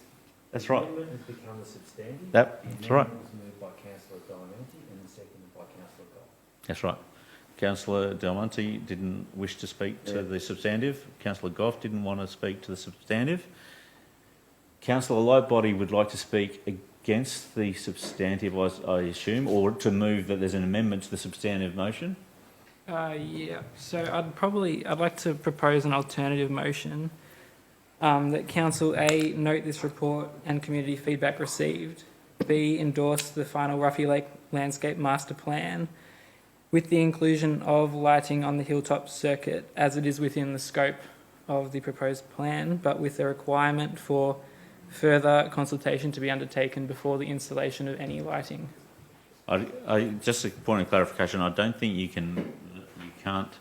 That's right. Amendment has become the substantive. That's right. The amendment was moved by Councillor Diamanti and seconded by Councillor Goff. That's right. Councillor Diamanti didn't wish to speak to the substantive. Councillor Goff didn't want to speak to the substantive. Councillor Lightbody would like to speak against the substantive, I assume, or to move that there's an amendment to the substantive motion. Yeah, so I'd like to propose an alternative motion that Council A, note this report and community feedback received, B, endorse the final Ruffy Lake Landscape Master Plan with the inclusion of lighting on the Hilltop circuit as it is within the scope of the proposed plan, but with a requirement for further consultation to be undertaken before the installation of any lighting. Just a point of clarification, I don't think you can't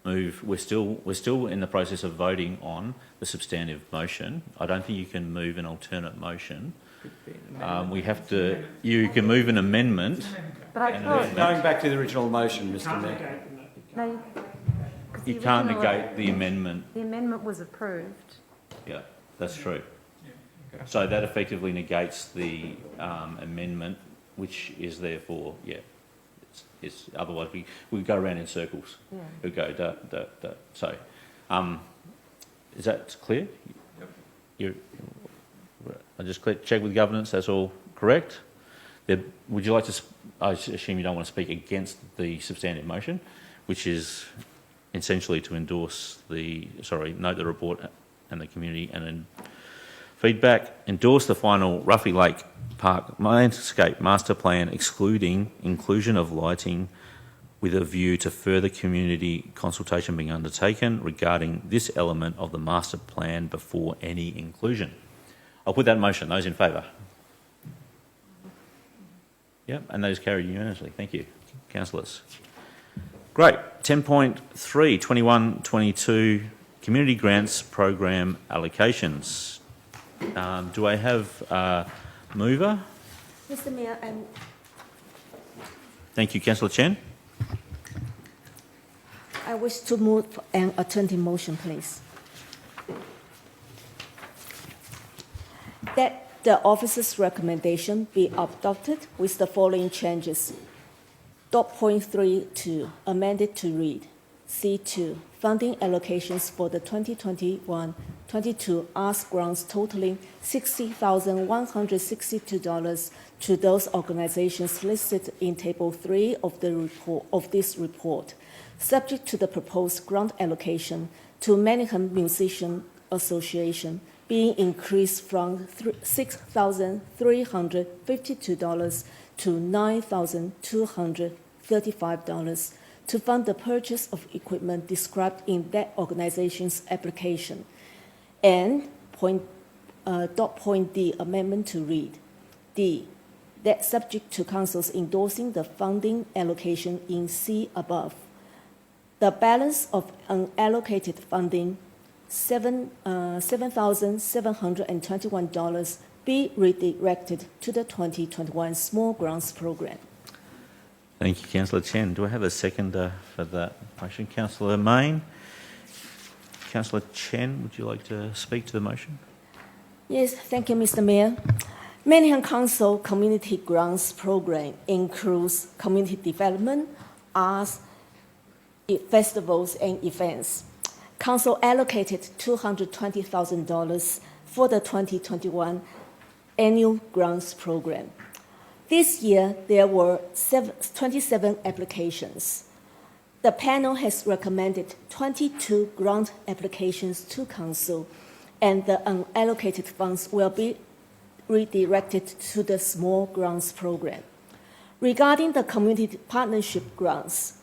move. We're still in the process of voting on the substantive motion. I don't think you can move an alternate motion. You can move an amendment. But I thought... Going back to the original motion, Mr Mayor. No, You can't negate the amendment. the amendment was approved. Yeah, that's true. So that effectively negates the amendment, which is therefore, it's otherwise we go around in circles. Yeah. We go So, is that clear? Yep. I just check with governance. That's all correct. Would you like to? I assume you don't want to speak against the substantive motion, which is essentially to note the report and the community and then feedback, endorse the final Ruffy Lake Park Landscape Master Plan, excluding inclusion of lighting, with a view to further community consultation being undertaken regarding this element of the master plan before any inclusion. I'll put that in motion. Those in favour? Yep, and those carried unanimously. Thank you, councillors. Great. 10.3, 21-22 Community Grants Program Allocations. Do I have a mover? Mr. Mayor, Thank you, Councillor Chen. I wish to move an alternative motion, please. That the officer's recommendation be adopted with the following changes. Dot point 3.2, amended to read. C2, funding allocations for the 2021-22 ASK grants totaling $60,162 to those organizations listed in Table 3 of this report, subject to the proposed grant allocation to Manningham Musician Association being increased from $6,352 to $9,235 to fund the purchase of equipment described in that organization's application. And point D, amendment to read. D, that subject to council's endorsing the funding allocation in C above, the balance of unallocated funding, $7,721, be redirected to the 2021 Small Grants Program. Thank you, Councillor Chen. Do I have a seconder for that motion? Councillor Mayne. Councillor Chen, would you like to speak to the motion? Yes, thank you, Mr. Mayor. Manningham Council Community Grants Program includes community development, arts, festivals, and events. Council allocated $220,000 for the 2021 annual grants program. This year, there were 27 applications. The panel has recommended 22 grant applications to Council, and the unallocated funds will be redirected to the Small Grants Program. Regarding the community partnership grants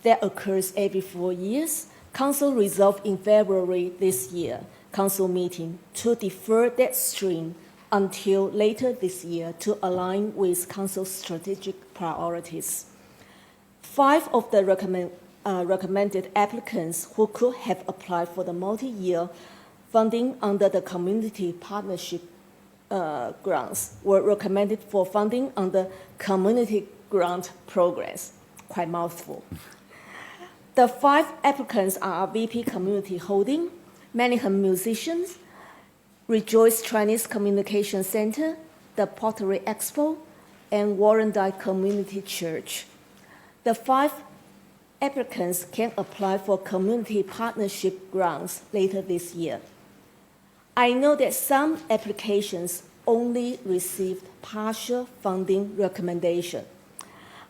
that occurs every 4 years, Council resolved in February this year, Council meeting, to defer that stream until later this year to align with Council's strategic priorities. 5 of the recommended applicants who could have applied for the multi-year funding under the community partnership grants were recommended for funding under community grant programs. Quite mouthful. The 5 applicants are VP Community Holding, Manningham Musicians, Rejoice Chinese Communication Center, the Pottery Expo, and Warrandyte Community Church. The 5 applicants can apply for community partnership grants later this year. I know that some applications only received partial funding recommendation.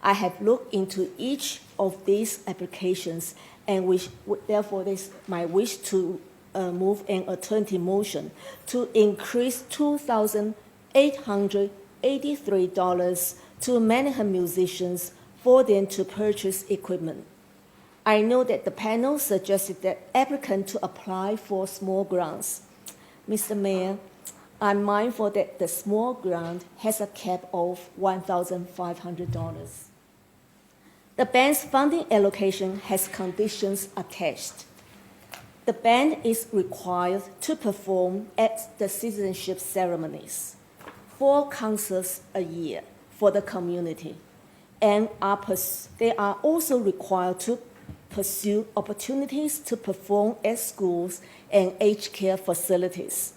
I have looked into each of these applications and therefore this my wish to move an alternative motion to increase $2,883 to Manningham musicians for them to purchase equipment. I know that the panel suggested that applicants to apply for small grants. Mr. Mayor, I'm mindful that the small grant has a cap of $1,500. The band's funding allocation has conditions attached. The band is required to perform at the citizenship ceremonies, 4 concerts a year for the community, and they are also required to pursue opportunities to perform at schools and aged care facilities.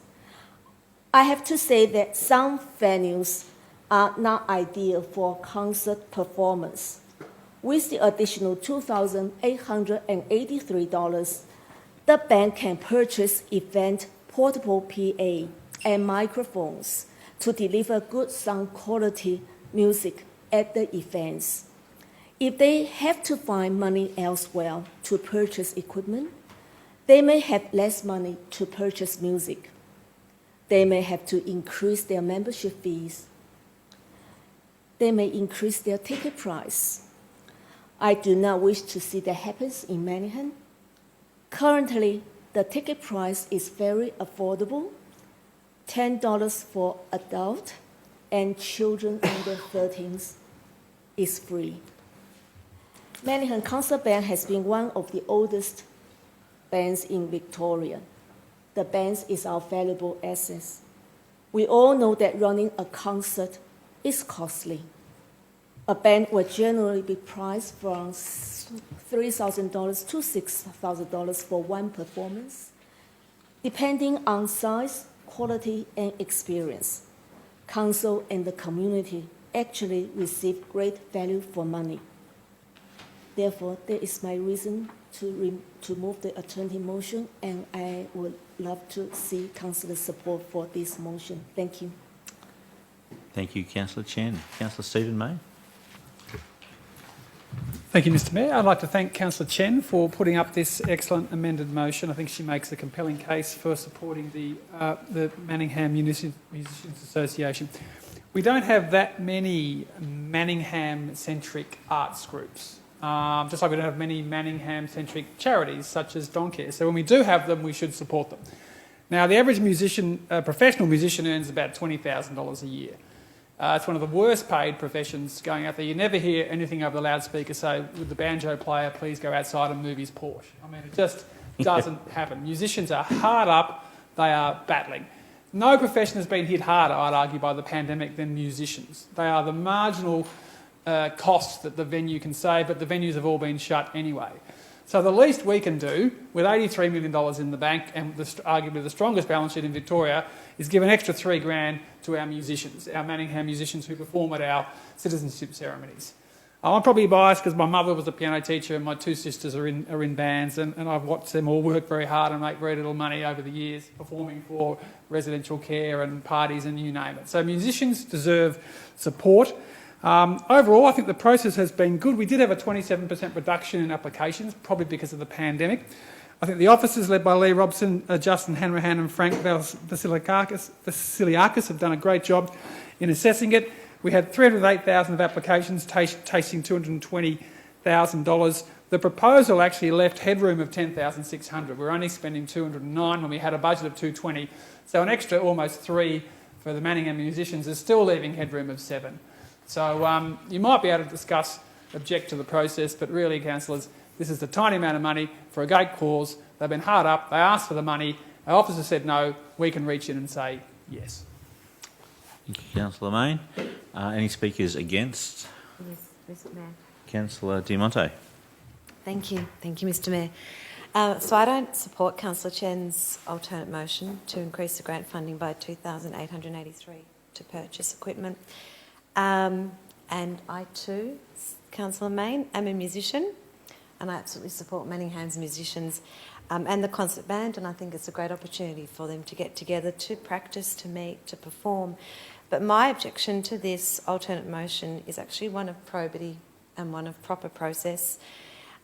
I have to say that some venues are not ideal for concert performance. With the additional $2,883, the band can purchase event portable PA and microphones to deliver good sound quality music at the events. If they have to find money elsewhere to purchase equipment, they may have less money to purchase music. They may have to increase their membership fees. They may increase their ticket price. I do not wish to see that happen in Manningham. Currently, the ticket price is very affordable, $10 for adult, and children under 13 is free. Manningham Concert Band has been one of the oldest bands in Victoria. The band is our valuable asset. We all know that running a concert is costly. A band will generally be priced from $3,000 to $6,000 for one performance, depending on size, quality, and experience. Council and the community actually receive great value for money. Therefore, that is my reason to move the alternative motion, and I would love to see Councillor support for this motion. Thank you. Thank you, Councillor Chen. Councillor Stephen May. Thank you, Mr. Mayor. I'd like to thank Councillor Chen for putting up this excellent amended motion. I think she makes a compelling case for supporting the Manningham Musicians Association. We don't have that many Manningham-centric arts groups, just like we don't have many Manningham-centric charities such as Doncaster. So when we do have them, we should support them. Now, the average professional musician earns about $20,000 a year. It's one of the worst paid professions going out there. You never hear anything over the loudspeaker say, would the banjo player please go outside and move his Porsche? I mean, it just doesn't happen. Musicians are hard up, they are battling. No profession has been hit harder, I'd argue, by the pandemic than musicians. They are the marginal cost that the venue can save, but the venues have all been shut anyway. So the least we can do, with $83 million in the bank and arguably the strongest balance sheet in Victoria, is give an extra $3,000 to our musicians, our Manningham musicians who perform at our citizenship ceremonies. I'm probably biased because my mother was a piano teacher and my 2 sisters are in bands, and I've watched them all work very hard and make very little money over the years performing for residential care and parties and you name it. So musicians deserve support. Overall, I think the process has been good. We did have a 27% reduction in applications, probably because of the pandemic. I think the officers led by Lee Robson, Justin Hanrahan and Frank Vasiliakis have done a great job in assessing it. We had 308,000 of applications, tasting $220,000. The proposal actually left headroom of $10,600. We're only spending $209 when we had a budget of $220. So an extra almost $3 for the Manningham musicians is still leaving headroom of $7. So you might be able to discuss object to the process, but really, councillors, this is a tiny amount of money for a gate clause. They've been hard up, they asked for the money, our officer said no, we can reach in and say yes. Thank you, Councillor Mayne. Any speakers against? Yes, Mr Mayor. Councillor Diamonte. Thank you, Mr Mayor. So I don't support Councillor Chen's alternate motion to increase the grant funding by $2,883 to purchase equipment. And I too, Councillor Mayne, am a musician, and I absolutely support Manningham's musicians and the concert band, and I think it's a great opportunity for them to get together, to practice, to meet, to perform. But my objection to this alternate motion is actually one of probity and one of proper process.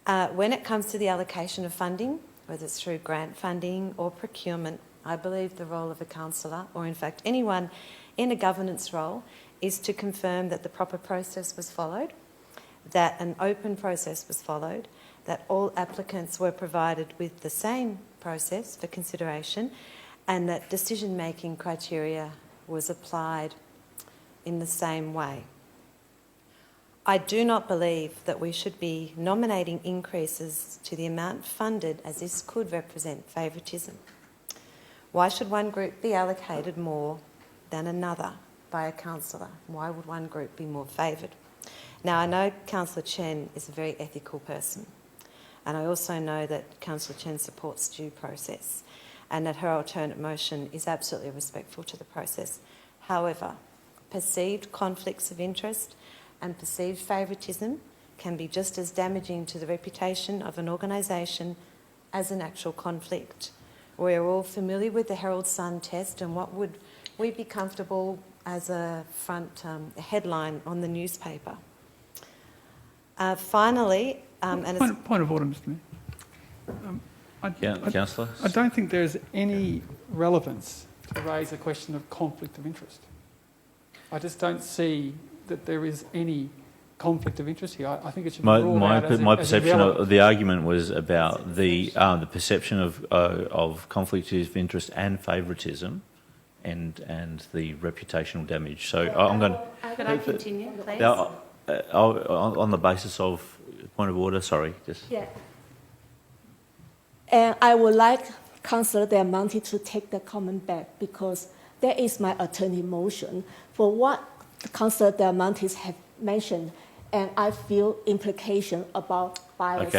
When it comes to the allocation of funding, whether it's through grant funding or procurement, I believe the role of a councillor, or in fact anyone in a governance role, is to confirm that the proper process was followed, that an open process was followed, that all applicants were provided with the same process for consideration, and that decision-making criteria was applied in the same way. I do not believe that we should be nominating increases to the amount funded, as this could represent favouritism. Why should one group be allocated more than another by a councillor? Why would one group be more favoured? Now, I know Councillor Chen is a very ethical person, and I also know that Councillor Chen supports due process and that her alternate motion is absolutely respectful to the process. However, perceived conflicts of interest and perceived favouritism can be just as damaging to the reputation of an organisation as an actual conflict. We're all familiar with the Herald Sun test, and what would we be comfortable as a front headline on the newspaper? Finally, Point of order, Mr Mayor. Councillor? I don't think there's any relevance to raise a question of conflict of interest. I just don't see that there is any conflict of interest here. I think it should be ruled out as my perception irrelevant. of the argument was about the perception of conflict of interest and favouritism, and the reputational damage. So I'm going to. Could I continue, please? On the basis of point of order, sorry, just. Yeah. And I would like Councillor Diamonte to take the comment back, because that is my attorney motion. For what Councillor Diamonte have mentioned, and I feel implication about bias,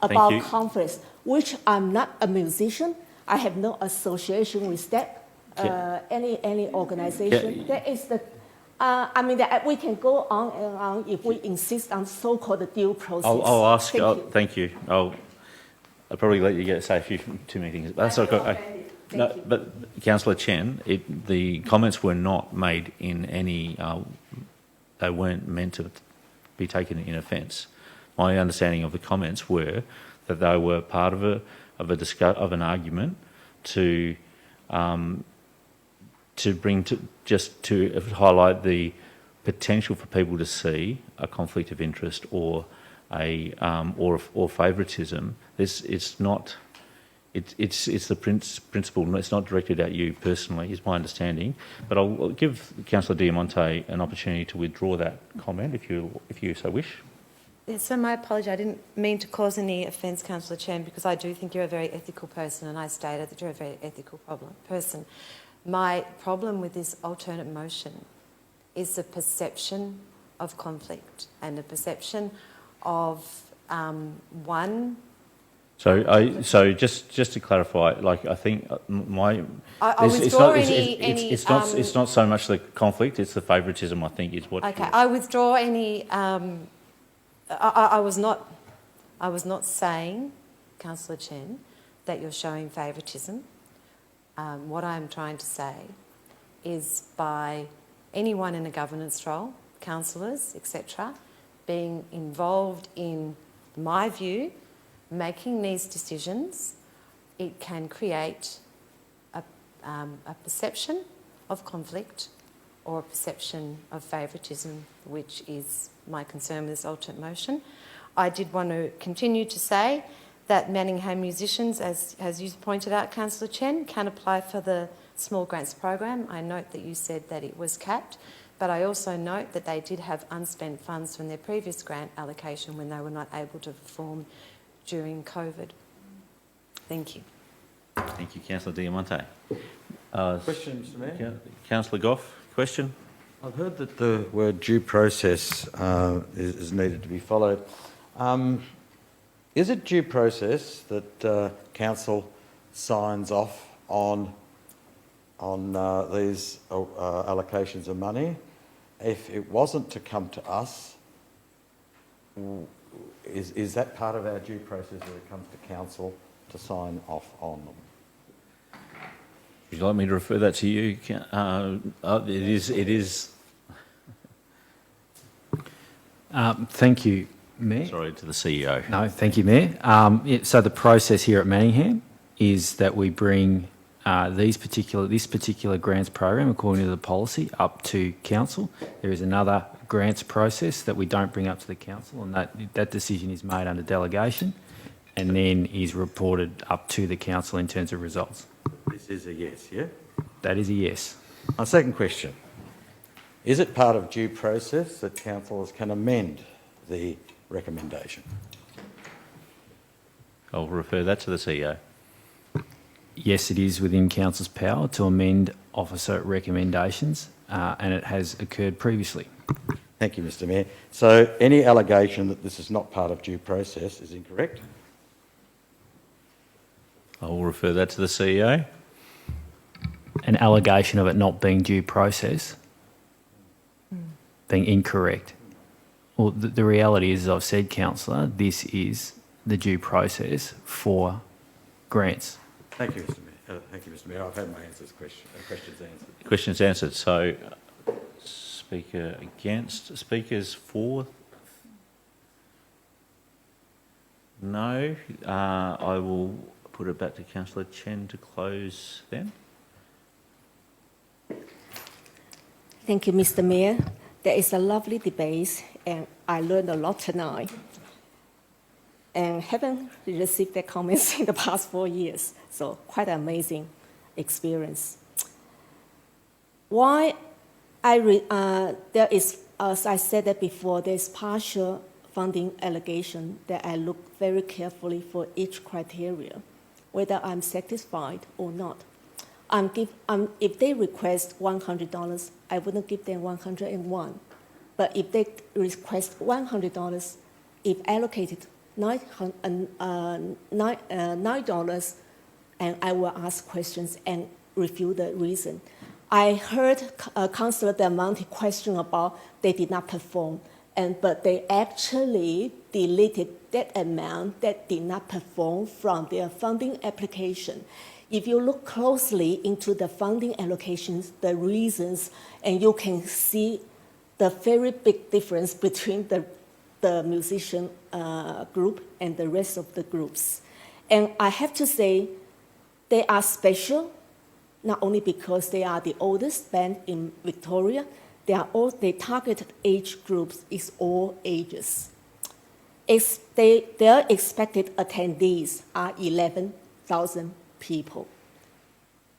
about conflicts, which I'm not a musician. I have no association with that, any organisation. That is the. I mean, that we can go on and on if we insist on so-called due process. I'll ask. Thank you. I'll probably let you say a few too many things. That's okay. No, but Councillor Chen, the comments were not made in any. They weren't meant to be taken in offence. My understanding of the comments were that they were part of an argument to highlight the potential for people to see a conflict of interest or favouritism. It's not. It's the principle. It's not directed at you personally, is my understanding. But I'll give Councillor Diamonte an opportunity to withdraw that comment if you so wish. Yes, so my apology. I didn't mean to cause any offence, Councillor Chen, because I do think you're a very ethical person, and I stated that you're a very ethical person. My problem with this alternate motion is the perception of conflict and the perception of one. So just to clarify, like I think I withdraw any. It's not so much the conflict; it's the favouritism. I think is what. Okay, I withdraw any. I was not saying, Councillor Chen, that you're showing favouritism. What I'm trying to say is by anyone in a governance role, councillors, etc., being involved in my view. Making these decisions, it can create a perception of conflict or a perception of favouritism, which is my concern with this alternate motion. I did want to continue to say that Manningham musicians, as you pointed out, Councillor Chen, can apply for the Small Grants Program. I note that you said that it was capped. But I also note that they did have unspent funds from their previous grant allocation when they were not able to perform during COVID. Thank you. Thank you, Councillor Diamante. Question, Mr Mayor. Councillor Goff, question? I've heard that the word due process is needed to be followed. Is it due process that council signs off on these allocations of money? If it wasn't to come to us, is that part of our due process when it comes to council to sign off on them? Would you like me to refer that to you? It is. Thank you, Mayor. Sorry, to the CEO. No, thank you, Mayor. So the process here at Manningham is that we bring this particular grants program, according to the policy, up to council. There is another grants process that we don't bring up to the council, and that decision is made under delegation and then is reported up to the council in terms of results. This is a yes, yeah? That is a yes. My second question. Is it part of due process that councillors can amend the recommendation? I'll refer that to the CEO. Yes, it is within council's power to amend officer recommendations, and it has occurred previously. Thank you, Mr Mayor. So any allegation that this is not part of due process is incorrect? I will refer that to the CEO. An allegation of it not being due process, being incorrect. Well, the reality is, as I've said, councillor, this is the due process for grants. Thank you, Mr Mayor. Thank you, Mr Mayor. I've had my questions answered. Questions answered. So, speaker against. Speakers for? No. I will put it back to Councillor Chen to close then. Thank you, Mr. Mayor. There is a lovely debate, and I learned a lot tonight. And haven't received their comments in the past 4 years, so quite an amazing experience. Why there is, as I said that before, there's partial funding allegation that I look very carefully for each criteria, whether I'm satisfied or not. If they request $100, I wouldn't give them 101. But if they request $100, if allocated $9, and I will ask questions and review the reason. I heard Councillor Diamante question about they did not perform, but they actually deleted that amount that did not perform from their funding application. If you look closely into the funding allocations, the reasons, and you can see the very big difference between the musician group and the rest of the groups. And I have to say, they are special, not only because they are the oldest band in Victoria, their targeted age groups is all ages. Their expected attendees are 11,000 people.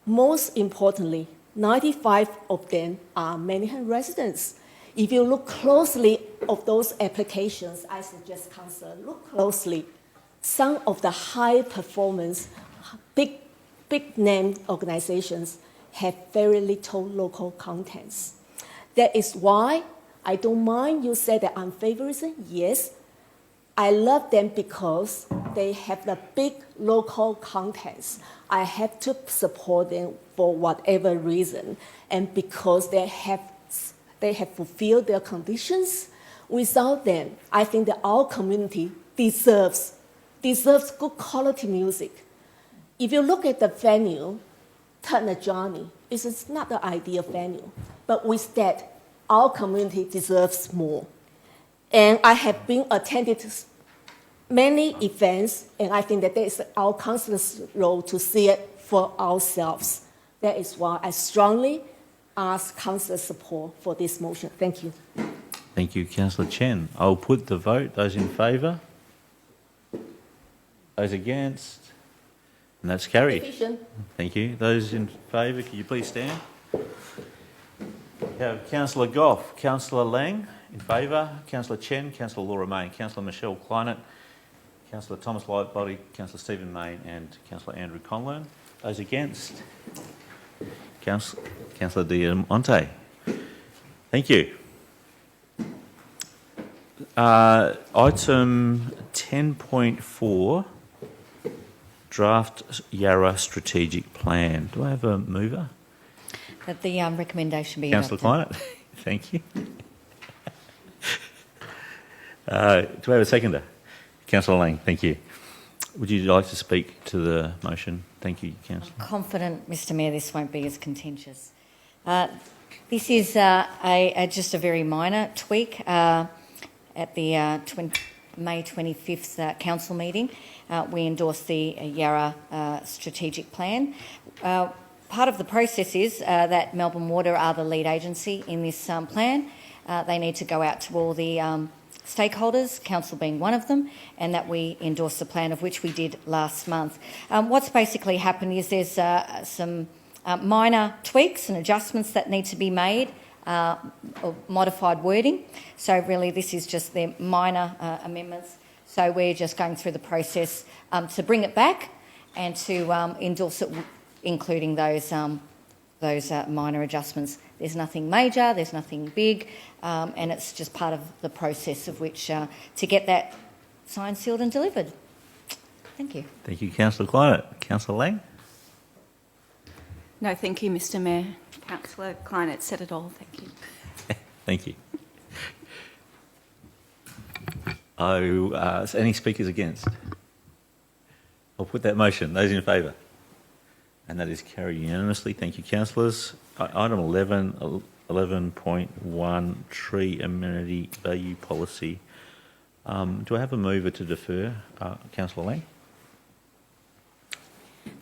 Most importantly, 95 of them are Manningham residents. If you look closely of those applications, I suggest Councillor, look closely. Some of the high performance, big name organizations have very little local contents. That is why I don't mind you say that I'm favorism. Yes, I love them because they have the big local contents. I have to support them for whatever reason, and because they have fulfilled their conditions. Without them, I think that our community deserves good quality music. If you look at the venue, Turner Johnny, it's not the ideal venue, but with that, our community deserves more. And I have been attended many events, and I think that that is our councillor's role to see it for ourselves. That is why I strongly ask councillor support for this motion. Thank you. Thank you, Councillor Chen. I'll put the vote. Those in favour? Those against? And that's carried. Decision. Thank you. Those in favour, could you please stand? We have Councillor Goff, Councillor Lang in favour, Councillor Chen, Councillor Laura May, Councillor Michelle Kleinert, Councillor Thomas Lightbody, Councillor Stephen Mayne and Councillor Andrew Conlon. Those against? Councillor Diamante. Thank you. Item 10.4, Draft Yarra Strategic Plan. Do I have a mover? That the recommendation be Councillor adopted. Kleinert. Thank you. Do I have a seconder? Councillor Lang, thank you. Would you like to speak to the motion? Thank you, Councillor. I'm confident, Mr Mayor, this won't be as contentious. This is just a very minor tweak at the May 25th council meeting. We endorsed the Yarra strategic plan. Part of the process is that Melbourne Water are the lead agency in this plan. They need to go out to all the stakeholders, council being one of them, and that we endorse the plan, of which we did last month. What's basically happened is there's some minor tweaks and adjustments that need to be made, or modified wording. So really this is just their minor amendments. So we're just going through the process to bring it back and to endorse it, including those minor adjustments. There's nothing major, there's nothing big, and it's just part of the process of which to get that signed, sealed and delivered. Thank you. Thank you, Councillor Kleinert. Councillor Lang? No, thank you, Mr Mayor. Councillor Kleinert said it all. Thank you. Thank you. Any speakers against? I'll put that motion. Those in favour? And that is carried unanimously. Thank you, councillors. Item 11.1, Tree Amenity Value Policy. Do I have a mover to defer? Councillor Lang?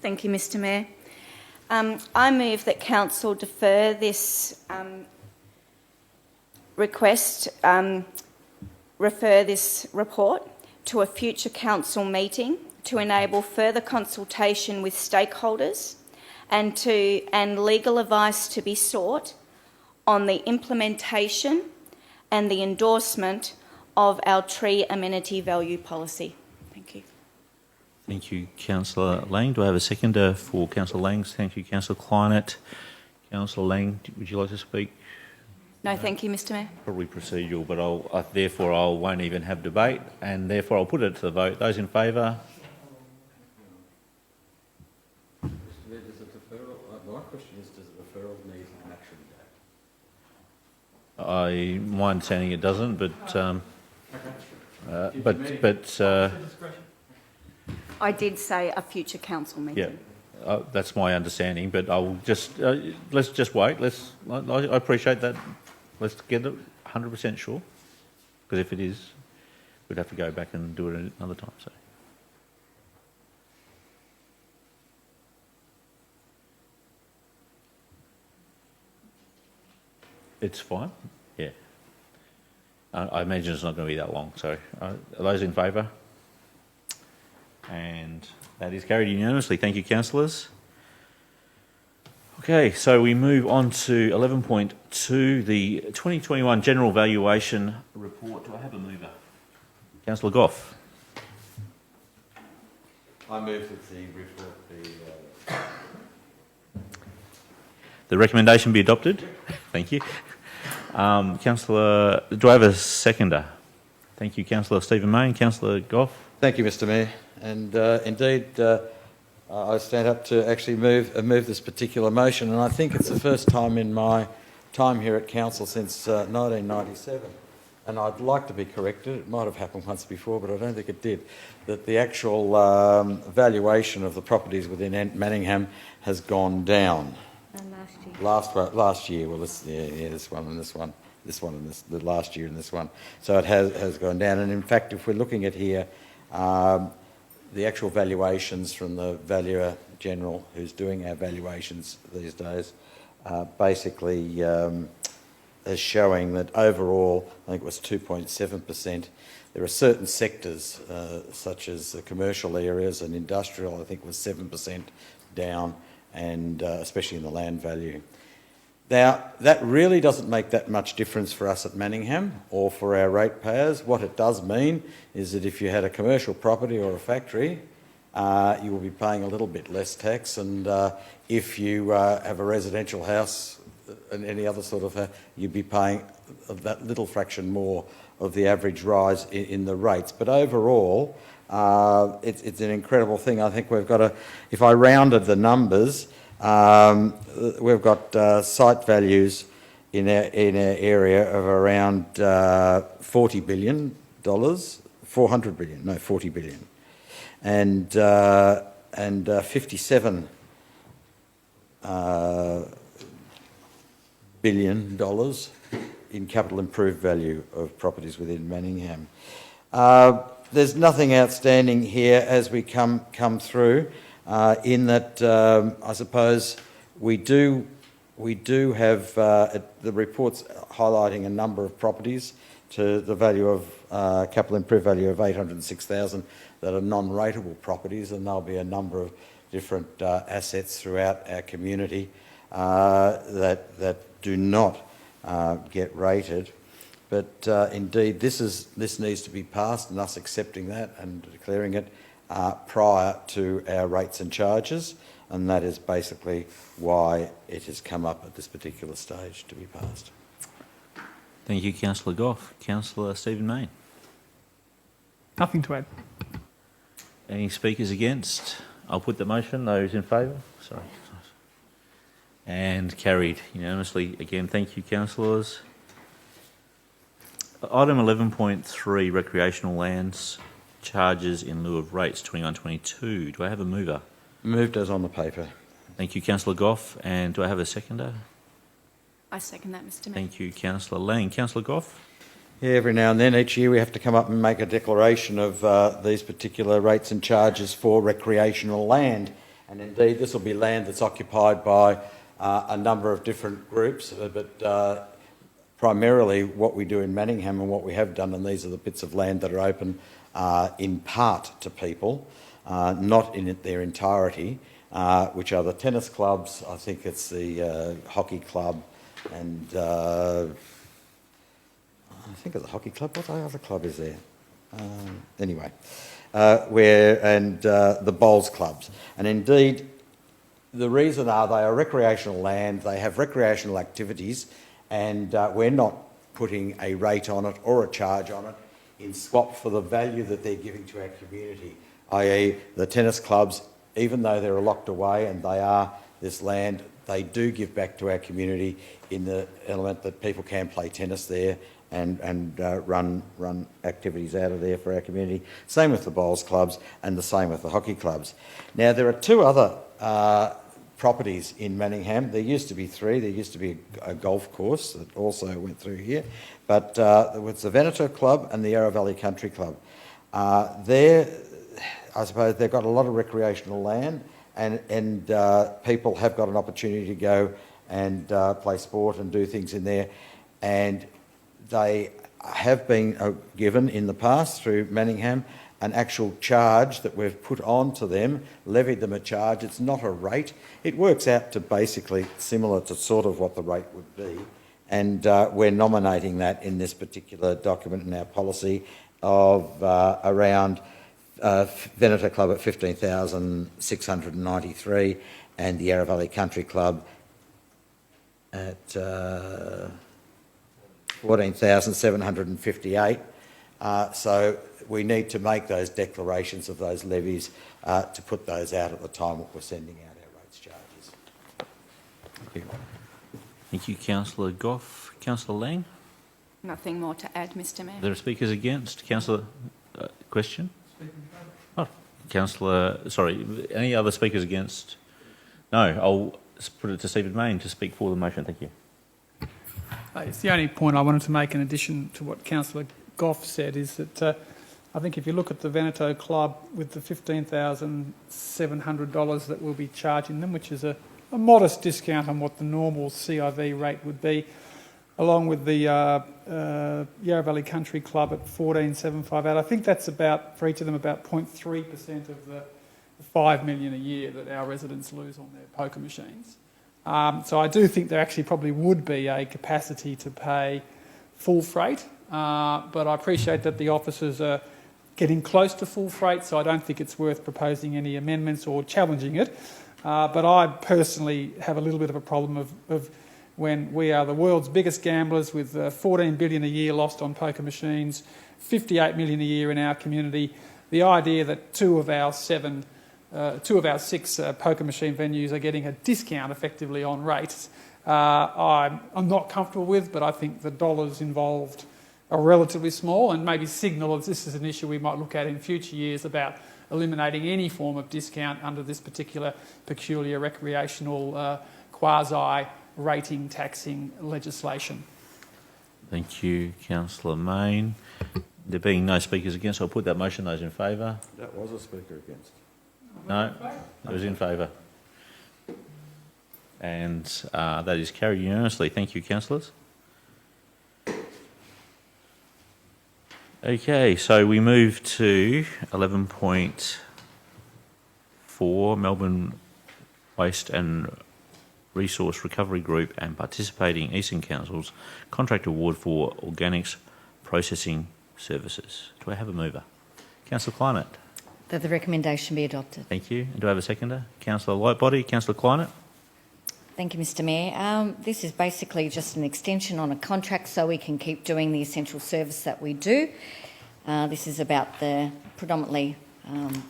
Thank you, Mr Mayor. I move that council defer this request, refer this report to a future council meeting to enable further consultation with stakeholders and legal advice to be sought on the implementation and the endorsement of our tree amenity value policy. Thank you. Thank you, Councillor Lang. Do I have a seconder for Councillor Lang's? Thank you, Councillor Kleinert. Councillor Lang, would you like to speak? No, thank you, Mr Mayor. Probably procedural, but therefore I won't even have debate, and therefore I'll put it to the vote. Those in favour? My question is, does the referral need an action date? My understanding it doesn't, but I did say a future council meeting. yeah, that's my understanding. But I will just let's just wait. I appreciate that. Let's get it 100% sure, because if it is, we'd have to go back and do it another time. So. It's fine, yeah. I imagine it's not going to be that long. So, are those in favour? And that is carried unanimously. Thank you, councillors. Okay, so we move on to 11.2, the 2021 General Valuation Report. Do I have a mover? Councillor Goff. I move that the report be... The recommendation be adopted. Thank you. Councillor, do I have a seconder? Thank you, Councillor Stephen Mayne. Councillor Goff. Thank you, Mr Mayor. And indeed, I stand up to actually move this particular motion, and I think it's the first time in my time here at council since 1997, and I'd like to be corrected. It might have happened once before, but I don't think it did, that the actual valuation of the properties within Manningham has gone down. Last year. Well, this one and this one, the last year and this one. So it has gone down. And in fact, if we're looking at here, the actual valuations from the Valuer General, who's doing our valuations these days, basically is showing that overall, I think it was 2.7%. There are certain sectors, such as the commercial areas and industrial, I think was 7% down, and especially in the land value. Now, that really doesn't make that much difference for us at Manningham or for our ratepayers. What it does mean is that if you had a commercial property or a factory, you will be paying a little bit less tax, and if you have a residential house and any other sort of you'd be paying that little fraction more of the average rise in the rates. But overall, it's an incredible thing. I think we've got if I rounded the numbers, we've got site values in our area of around $40 billion, 400 billion, no, 40 billion, and 57 $billion in capital improved value of properties within Manningham. There's nothing outstanding here as we come through, in that I suppose we do have the reports highlighting a number of properties to the value of capital improved value of 806,000 that are non-rateable properties, and there'll be a number of different assets throughout our community that do not get rated. But indeed, this needs to be passed, and us accepting that and declaring it prior to our rates and charges, and that is basically why it has come up at this particular stage to be passed. Thank you, Councillor Goff. Councillor Stephen Mayne. Nothing to add. Any speakers against? I'll put the motion. Those in favour? Sorry. And carried unanimously. Again, thank you, councillors. Item 11.3, recreational lands, charges in lieu of rates 21-22. Do I have a mover? Moved as on the paper. Thank you, Councillor Goff. And do I have a seconder? I second that, Mr Mayor. Thank you, Councillor Lang. Councillor Goff? Yeah, every now and then, each year, we have to come up and make a declaration of these particular rates and charges for recreational land. And indeed, this will be land that's occupied by a number of different groups, but primarily what we do in Manningham and what we have done, and these are the bits of land that are open in part to people, not in their entirety, which are the tennis clubs, I think it's the hockey club, and I think it's the hockey club. What other club is there? Anyway, the bowls clubs. And indeed, the reason are they are recreational land, they have recreational activities, and we're not putting a rate on it or a charge on it in swap for the value that they're giving to our community, i.e. the tennis clubs, even though they're locked away and they are this land, they do give back to our community in the element that people can play tennis there and run activities out of there for our community. Same with the bowls clubs and the same with the hockey clubs. Now, there are two other properties in Manningham. There used to be three. There used to be a golf course that also went through here. But there was the Veneto Club and the Yarra Valley Country Club. There, I suppose they've got a lot of recreational land, and people have got an opportunity to go and play sport and do things in there. And they have been given in the past through Manningham an actual charge that we've put on to them, levied them a charge. It's not a rate. It works out to basically similar to sort of what the rate would be. And we're nominating that in this particular document in our policy of around Veneto Club at 15,693 and the Yarra Valley Country Club at 14,758. So we need to make those declarations of those levies to put those out at the time that we're sending out our rates charges. Thank you. Thank you, Councillor Goff. Councillor Lang? Nothing more to add, Mr Mayor. There are speakers against. Councillor, question? Oh, Councillor, sorry, any other speakers against? No, I'll put it to Stephen Mayne to speak for the motion. Thank you. It's the only point I wanted to make in addition to what Councillor Goff said is that I think if you look at the Veneto Club with the $15,700 that we'll be charging them, which is a modest discount on what the normal CIV rate would be, along with the Yarra Valley Country Club at 14,758. I think that's about, for each of them, about 0.3% of the $5 million a year that our residents lose on their poker machines. So I do think there actually probably would be a capacity to pay full freight, but I appreciate that the officers are getting close to full freight, so I don't think it's worth proposing any amendments or challenging it. But I personally have a little bit of a problem of when we are the world's biggest gamblers with 14 billion a year lost on poker machines, 58 million a year in our community. The idea that two of our six poker machine venues are getting a discount effectively on rates, I'm not comfortable with, but I think the dollars involved are relatively small and maybe signal that this is an issue we might look at in future years about eliminating any form of discount under this particular peculiar recreational quasi-rating taxing legislation. Thank you, Councillor Mayne. There being no speakers against, I'll put that motion. Those in favour? That was a speaker against. No, it was in favour. And that is carried unanimously. Thank you, councillors. Okay, so we move to 11.4, Melbourne Waste and Resource Recovery Group and participating Easton Council's contract award for organics processing services. Do I have a mover? Councillor Kleinert. That the recommendation be adopted. Thank you. And do I have a seconder? Councillor Lightbody. Councillor Kleinert. Thank you, Mr Mayor. This is basically just an extension on a contract so we can keep doing the essential service that we do. This is about predominantly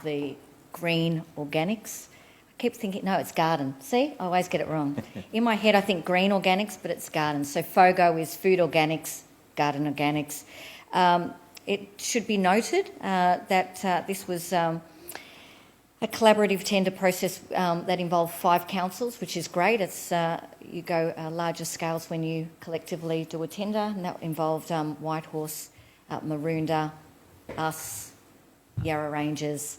the green organics. I keep thinking, no, it's garden. See, I always get it wrong. In my head, I think green organics, but it's garden. So FOGO is food organics, garden organics. It should be noted that this was a collaborative tender process that involved 5 councils, which is great. It's you go larger scales when you collectively do a tender, and that involved Whitehorse, Maroondah, us, Yarra Ranges,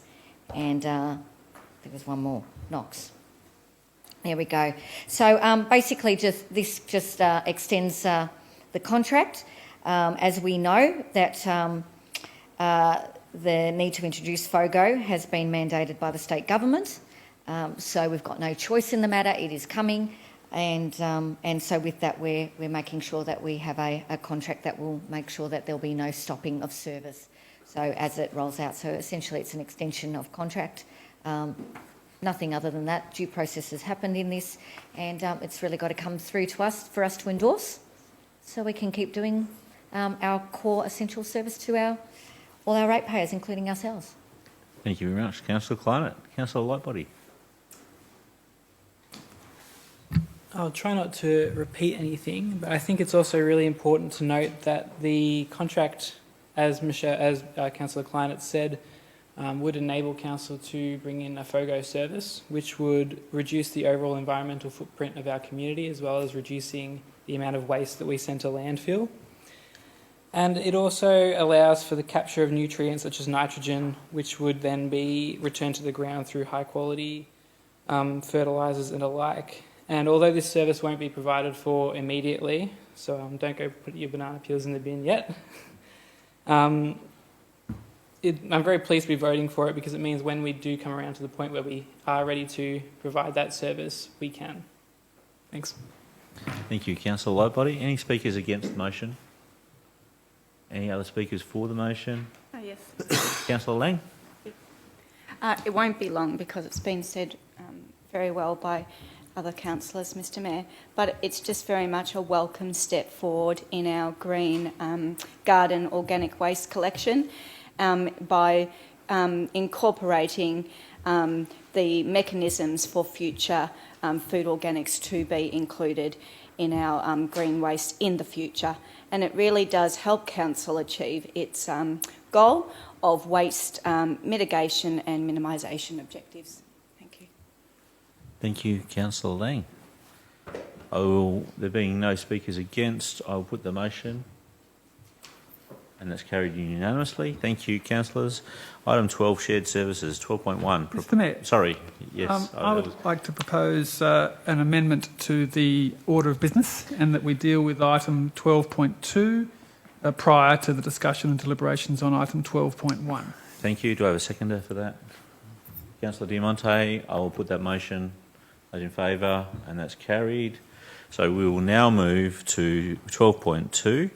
and there was one more, Knox. There we go. So basically, this extends the contract. As we know that the need to introduce FOGO has been mandated by the state government, so we've got no choice in the matter. It is coming, and so with that, we're making sure that we have a contract that will make sure that there'll be no stopping of service. So as it rolls out, so essentially it's an extension of contract. Nothing other than that. Due process has happened in this, and it's really got to come through to us for us to endorse, so we can keep doing our core essential service to all our ratepayers, including ourselves. Thank you very much. Councillor Kleinert. Councillor Lightbody. I'll try not to repeat anything, but I think it's also really important to note that the contract, as Councillor Kleinert said, would enable council to bring in a FOGO service, which would reduce the overall environmental footprint of our community, as well as reducing the amount of waste that we send to landfill. And it also allows for the capture of nutrients such as nitrogen, which would then be returned to the ground through high quality fertilisers and the like. And although this service won't be provided for immediately, so don't go put your banana peels in the bin yet, I'm very pleased to be voting for it, because it means when we do come around to the point where we are ready to provide that service, we can. Thanks. Thank you, Councillor Lightbody. Any speakers against the motion? Any other speakers for the motion? Oh, yes. Councillor Lang? It won't be long, because it's been said very well by other councillors, Mr Mayor, but it's just very much a welcome step forward in our green garden organic waste collection by incorporating the mechanisms for future food organics to be included in our green waste in the future. And it really does help council achieve its goal of waste mitigation and minimisation objectives. Thank you. Thank you, Councillor Lang. There being no speakers against, I'll put the motion, and that's carried unanimously. Thank you, councillors. Item 12, shared services, 12.1. Mr Mayor. Sorry, yes. I would like to propose an amendment to the order of business, and that we deal with item 12.2 prior to the discussion and deliberations on item 12.1. Thank you. Do I have a seconder for that? Councillor Diamante, I will put that motion. Those in favour, and that's carried. So we will now move to 12.2,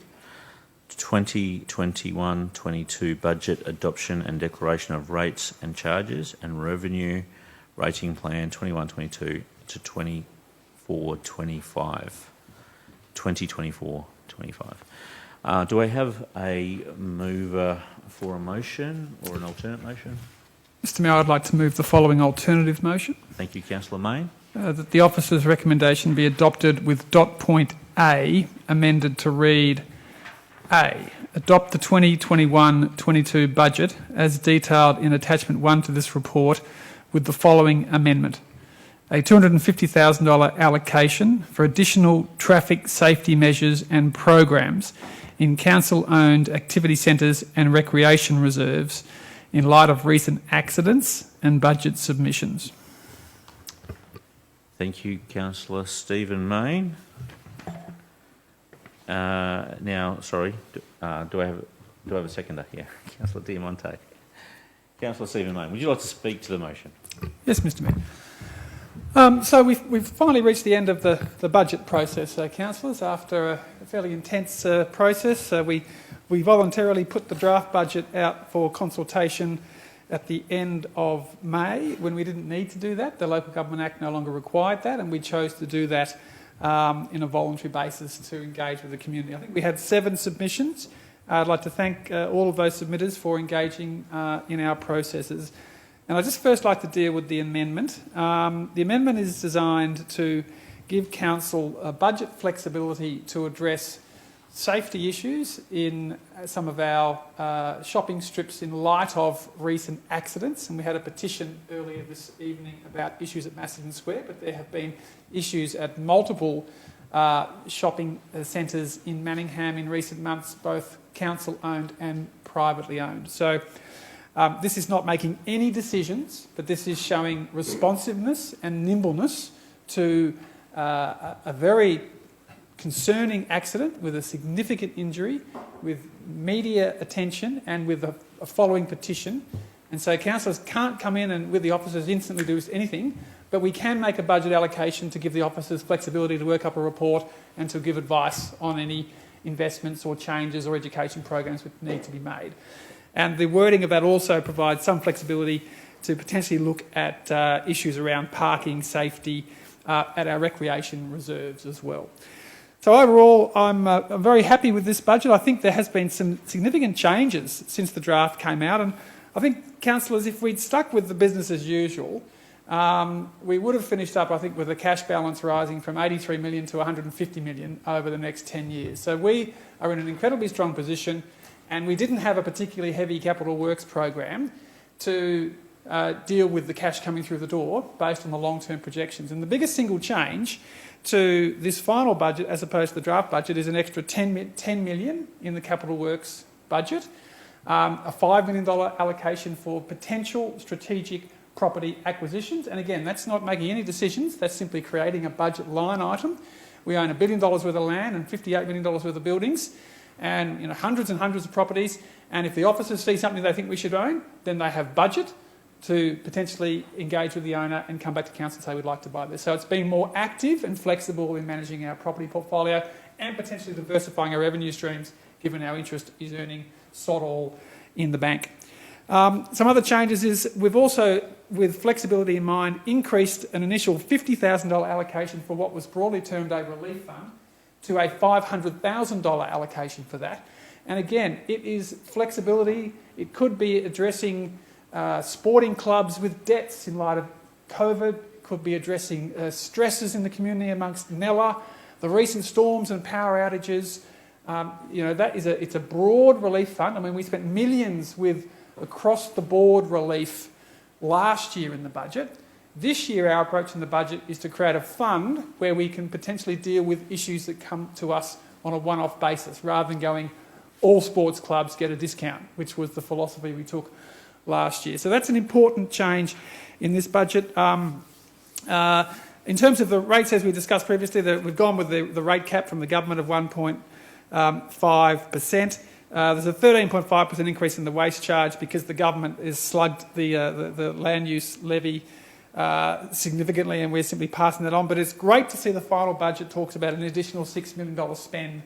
2021-22 budget adoption and declaration of rates and charges and revenue rating plan 21-22 to 24-25. 2024-25. Do I have a mover for a motion or an alternate motion? Mr Mayor, I'd like to move the following alternative motion. Thank you, Councillor Mayne. That the officer's recommendation be adopted with dot point A amended to read A. Adopt the 2021-22 budget as detailed in attachment 1 to this report with the following amendment. A $250,000 allocation for additional traffic safety measures and programs in council-owned activity centres and recreation reserves in light of recent accidents and budget submissions. Thank you, Councillor Stephen Mayne. Now, sorry, do I have a seconder here? Councillor Diamante. Councillor Stephen Mayne, would you like to speak to the motion? Yes, Mr Mayor. So we've finally reached the end of the budget process, councillors. After a fairly intense process, we voluntarily put the draft budget out for consultation at the end of May when we didn't need to do that. The Local Government Act no longer required that, and we chose to do that in a voluntary basis to engage with the community. I think we had 7 submissions. I'd like to thank all of those submitters for engaging in our processes. And I'd just first like to deal with the amendment. The amendment is designed to give Council budget flexibility to address safety issues in some of our shopping strips in light of recent accidents. And we had a petition earlier this evening about issues at Macedon Square, but there have been issues at multiple shopping centres in Manningham in recent months, both council-owned and privately owned. So this is not making any decisions, but this is showing responsiveness and nimbleness to a very concerning accident with a significant injury, with media attention and with a following petition. And so councillors can't come in and with the officers instantly do anything, but we can make a budget allocation to give the officers flexibility to work up a report and to give advice on any investments or changes or education programs which need to be made. And the wording of that also provides some flexibility to potentially look at issues around parking, safety at our recreation reserves as well. So overall, I'm very happy with this budget. I think there has been some significant changes since the draft came out, and I think, councillors, if we'd stuck with the business as usual, we would have finished up, I think, with a cash balance rising from 83 million to 150 million over the next 10 years. So we are in an incredibly strong position, and we didn't have a particularly heavy capital works program to deal with the cash coming through the door based on the long-term projections. And the biggest single change to this final budget as opposed to the draft budget is an extra 10 million in the capital works budget, a $5 million allocation for potential strategic property acquisitions. And again, that's not making any decisions, that's simply creating a budget line item. We own $1 billion worth of land and $58 million worth of buildings, and hundreds and hundreds of properties. And if the officers see something they think we should own, then they have budget to potentially engage with the owner and come back to council and say we'd like to buy this. So it's been more active and flexible in managing our property portfolio and potentially diversifying our revenue streams, given our interest is earning sod all in the bank. Some other changes is we've also, with flexibility in mind, increased an initial $50,000 allocation for what was broadly termed a relief fund to a $500,000 allocation for that. And again, it is flexibility. It could be addressing sporting clubs with debts in light of COVID, could be addressing stresses in the community amongst Nella, the recent storms and power outages. It's a broad relief fund. I mean, we spent millions with across-the-board relief last year in the budget. This year, our approach in the budget is to create a fund where we can potentially deal with issues that come to us on a one-off basis, rather than going all sports clubs get a discount, which was the philosophy we took last year. So that's an important change in this budget. In terms of the rates, as we discussed previously, we've gone with the rate cap from the government of 1.5%. There's a 13.5% increase in the waste charge because the government has slugged the land use levy significantly, and we're simply passing that on. But it's great to see the final budget talks about an additional $6 million spend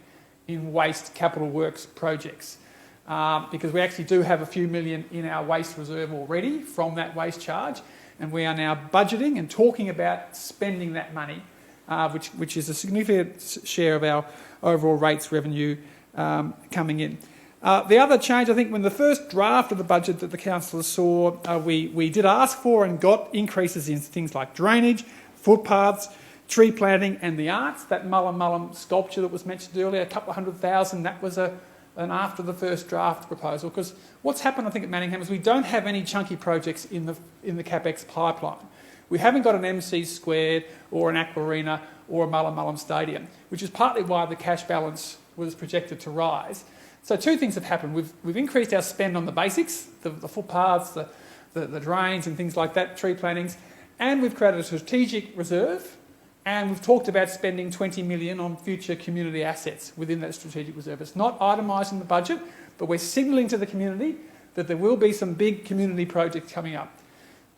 in waste capital works projects, because we actually do have a few million in our waste reserve already from that waste charge, and we are now budgeting and talking about spending that money, which is a significant share of our overall rates revenue coming in. The other change, I think, when the first draft of the budget that the councillors saw, we did ask for and got increases in things like drainage, footpaths, tree planting and the arts. That Mccallum sculpture that was mentioned earlier, a couple of $100,000, that was an after the first draft proposal. Because what's happened, I think, at Manningham is we don't have any chunky projects in the CapEx pipeline. We haven't got an MC Squared or an Aqua Arena or a Mccallum Stadium, which is partly why the cash balance was projected to rise. So two things have happened. We've increased our spend on the basics, the footpaths, the drains and things like that, tree plantings, and we've created a strategic reserve, and we've talked about spending $20 million on future community assets within that strategic reserve. It's not itemised in the budget, but we're signalling to the community that there will be some big community projects coming up.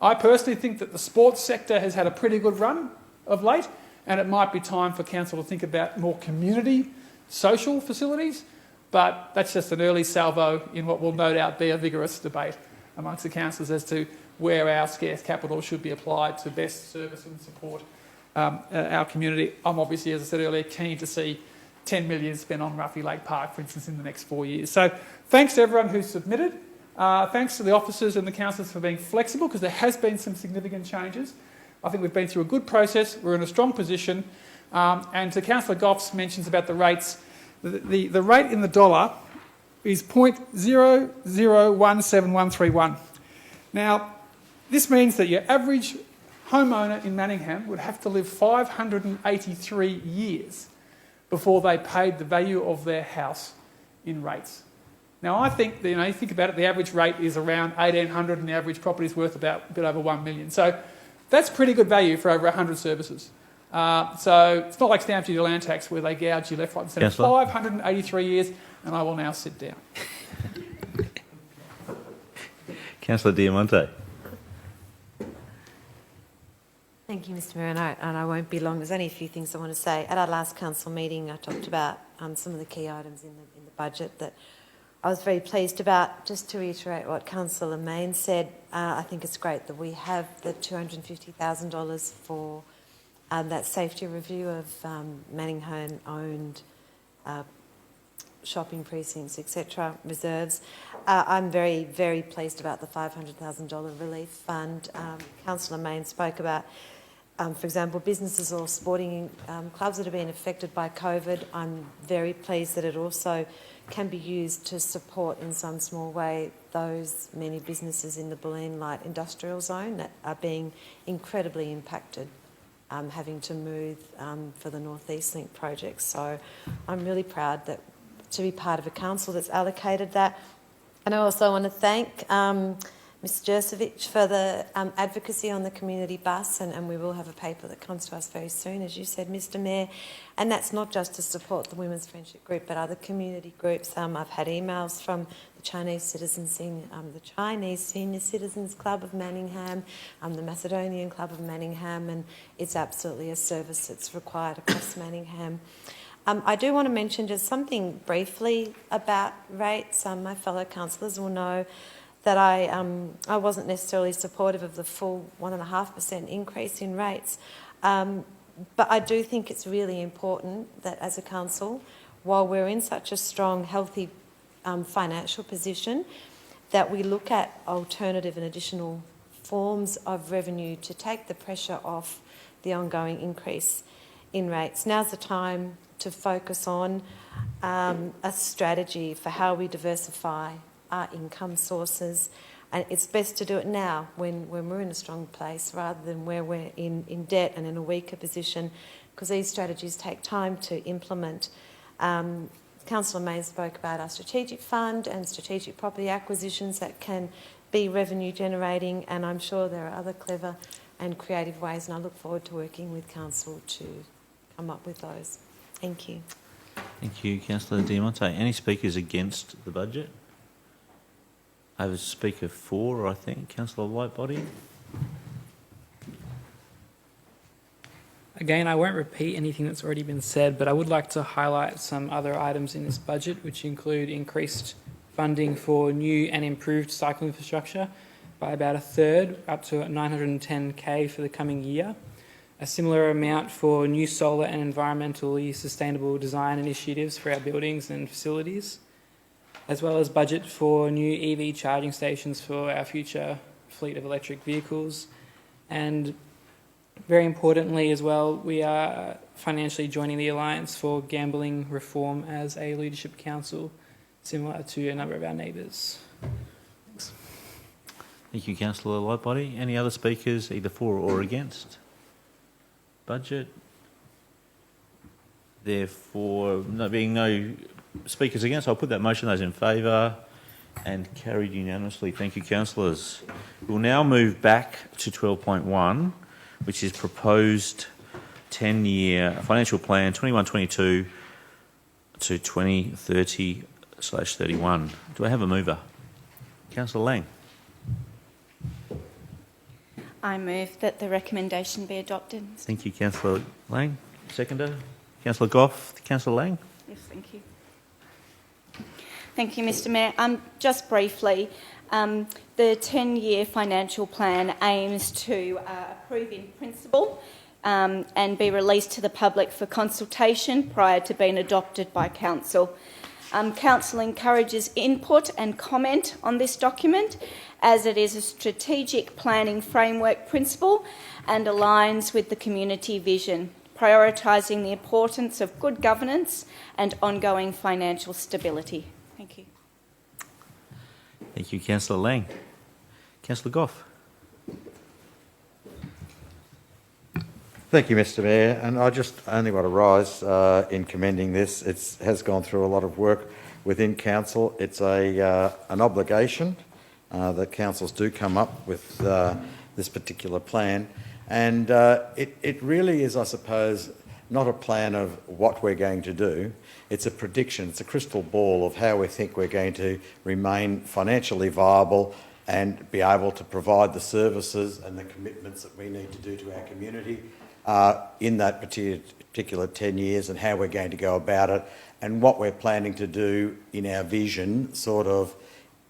I personally think that the sports sector has had a pretty good run of late, and it might be time for council to think about more community social facilities. But that's just an early salvo in what will no doubt be a vigorous debate amongst the councillors as to where our scarce capital should be applied to best service and support our community. I'm obviously, as I said earlier, keen to see $10 million spent on Ruffy Lake Park, for instance, in the next 4 years. So thanks to everyone who submitted. Thanks to the officers and the councillors for being flexible, because there has been some significant changes. I think we've been through a good process. We're in a strong position. And to Councillor Goff's mentions about the rates, the rate in the dollar is 0.0017131. Now, this means that your average homeowner in Manningham would have to live 583 years before they paid the value of their house in rates. Now, I think, you think about it, the average rate is around $1,800 and the average property is worth about a bit over $1 million. So that's pretty good value for over 100 services. So it's not like stamp duty or land tax where they gouge you left, right and centre. 583 years, and I will now sit down. Councillor Diamante. Thank you, Mr Mayor, and I won't be long. There's only a few things I want to say. At our last council meeting, I talked about some of the key items in the budget that I was very pleased about. Just to reiterate what Councillor Main said, I think it's great that we have the $250,000 for that safety review of Manningham-owned shopping precincts, etc., reserves. I'm very, very pleased about the $500,000 relief fund. Councillor Main spoke about, for example, businesses or sporting clubs that have been affected by COVID. I'm very pleased that it also can be used to support in some small way those many businesses in the Bulleen Light Industrial Zone that are being incredibly impacted, having to move for the North East Link project. So I'm really proud to be part of a council that's allocated that. And I also want to thank Ms Jurcevic for the advocacy on the community bus, and we will have a paper that comes to us very soon, as you said, Mr Mayor. And that's not just to support the Women's Friendship Group, but other community groups. I've had emails from the Chinese Senior Citizens Club of Manningham, the Macedonian Club of Manningham, and it's absolutely a service that's required across Manningham. I do want to mention just something briefly about rates. My fellow councillors will know that I wasn't necessarily supportive of the full 1.5% increase in rates. But I do think it's really important that as a council, while we're in such a strong, healthy financial position, that we look at alternative and additional forms of revenue to take the pressure off the ongoing increase in rates. Now's the time to focus on a strategy for how we diversify our income sources, and it's best to do it now when we're in a strong place rather than where we're in debt and in a weaker position, because these strategies take time to implement. Councillor May spoke about our strategic fund and strategic property acquisitions that can be revenue generating, and I'm sure there are other clever and creative ways, and I look forward to working with council to come up with those. Thank you. Thank you, Councillor Diamante. Any speakers against the budget? I have a speaker for, I think, Councillor Lightbody. Again, I won't repeat anything that's already been said, but I would like to highlight some other items in this budget, which include increased funding for new and improved cycle infrastructure by about a third, up to $910K for the coming year. A similar amount for new solar and environmentally sustainable design initiatives for our buildings and facilities, as well as budget for new EV charging stations for our future fleet of electric vehicles. And very importantly as well, we are financially joining the Alliance for Gambling Reform as a leadership council, similar to a number of our neighbours. Thanks. Thank you, Councillor Lightbody. Any other speakers, either for or against budget? Therefore, being no speakers against, I'll put that motion. Those in favour, and carried unanimously. Thank you, councillors. We'll now move back to 12.1, which is proposed 10-year financial plan 21-22 to 2030/31. Do I have a mover? Councillor Lang. I move that the recommendation be adopted. Thank you, Councillor Lang. Seconder? Councillor Goff. Councillor Lang. Yes, thank you. Thank you, Mr Mayor. Just briefly, the 10-year financial plan aims to approve in principle and be released to the public for consultation prior to being adopted by Council. Council encourages input and comment on this document as it is a strategic planning framework principle and aligns with the community vision, prioritising the importance of good governance and ongoing financial stability. Thank you. Thank you, Councillor Lang. Councillor Goff. Thank you, Mr Mayor, and I just only want to rise in commending this. It has gone through a lot of work within council. It's an obligation that councils do come up with this particular plan, and it really is, I suppose, not a plan of what we're going to do. It's a prediction, it's a crystal ball of how we think we're going to remain financially viable and be able to provide the services and the commitments that we need to do to our community in that particular 10 years, and how we're going to go about it and what we're planning to do in our vision, sort of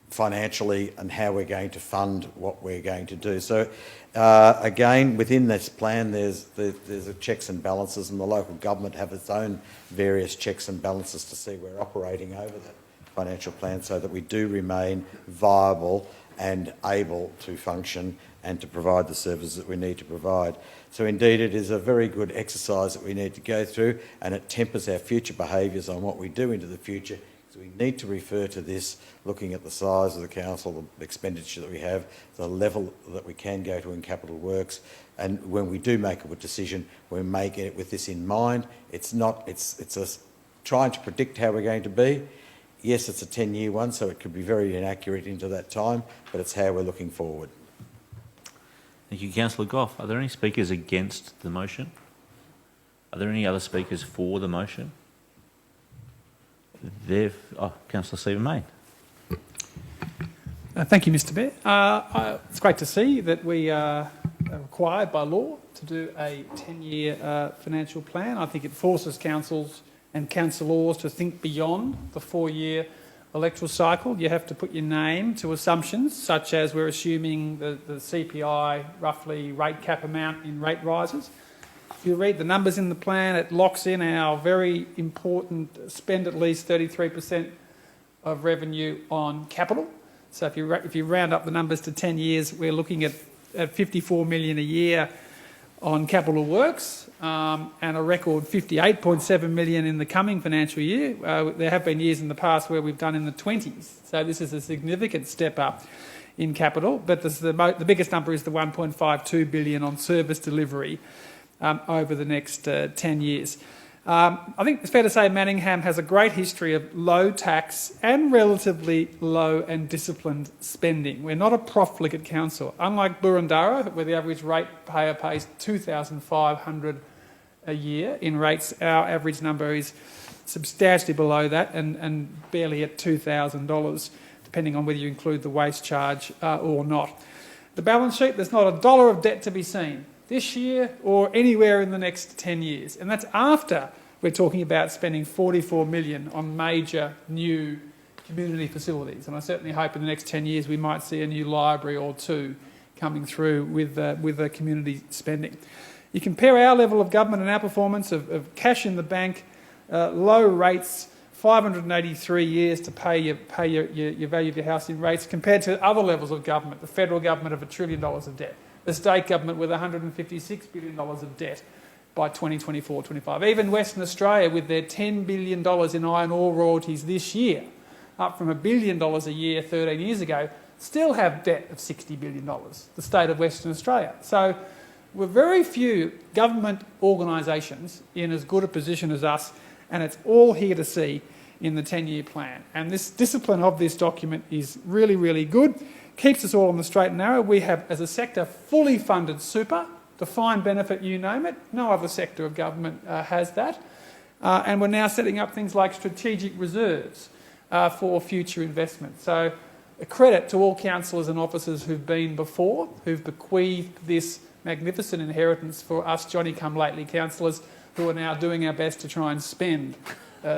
financially, and how we're going to fund what we're going to do. So again, within this plan there's a checks and balances, and the local government have its own various checks and balances to see we're operating over that financial plan so that we do remain viable and able to function and to provide the services that we need to provide. So indeed it is a very good exercise that we need to go through, and it tempers our future behaviours on what we do into the future. So we need to refer to this, looking at the size of the council, the expenditure that we have, the level that we can go to in capital works, and when we do make a decision, we're making it with this in mind. It's us trying to predict how we're going to be. Yes, it's a 10-year one, so it could be very inaccurate into that time, but it's how we're looking forward. Thank you, Councillor Goff. Are there any speakers against the motion? Are there any other speakers for the motion? Councillor Stephen Mayne. Thank you, Mr Mayor. It's great to see that we are required by law to do a 10-year financial plan. I think it forces councils and councillors to think beyond the 4-year electoral cycle. You have to put your name to assumptions, such as we're assuming the CPI roughly rate cap amount in rate rises. If you read the numbers in the plan, it locks in our very important spend at least 33% of revenue on capital. So if you round up the numbers to 10 years, we're looking at 54 million a year on capital works, and a record 58.7 million in the coming financial year. There have been years in the past where we've done in the 20s, so this is a significant step up in capital. But the biggest number is the 1.52 billion on service delivery over the next 10 years. I think it's fair to say Manningham has a great history of low tax and relatively low and disciplined spending. We're not a profligate council. Unlike Burundara, where the average ratepayer pays $2,500 a year in rates, our average number is substantially below that and barely at $2,000, depending on whether you include the waste charge or not. The balance sheet, there's not a dollar of debt to be seen. this year or anywhere in the next 10 years. And that's after we're talking about spending $44 million on major new community facilities. And I certainly hope in the next 10 years we might see a new library or two coming through with the community spending. You compare our level of government and our performance of cash in the bank, low rates, 583 years to pay your value of your house in rates compared to other levels of government, the federal government of $1 trillion of debt, the state government with $156 billion of debt by 2024-25. Even Western Australia with their $10 billion in iron ore royalties this year, up from $1 billion a year 13 years ago, still have debt of $60 billion, the state of Western Australia. So we're very few government organisations in as good a position as us, and it's all here to see in the 10-year plan. And this discipline of this document is really, really good, keeps us all on the straight and narrow. We have, as a sector, fully funded super, defined benefit, you name it. No other sector of government has that. And we're now setting up things like strategic reserves for future investment. So a credit to all councillors and officers who've been before, who've bequeathed this magnificent inheritance for us Johnny-come-lately councillors who are now doing our best to try and spend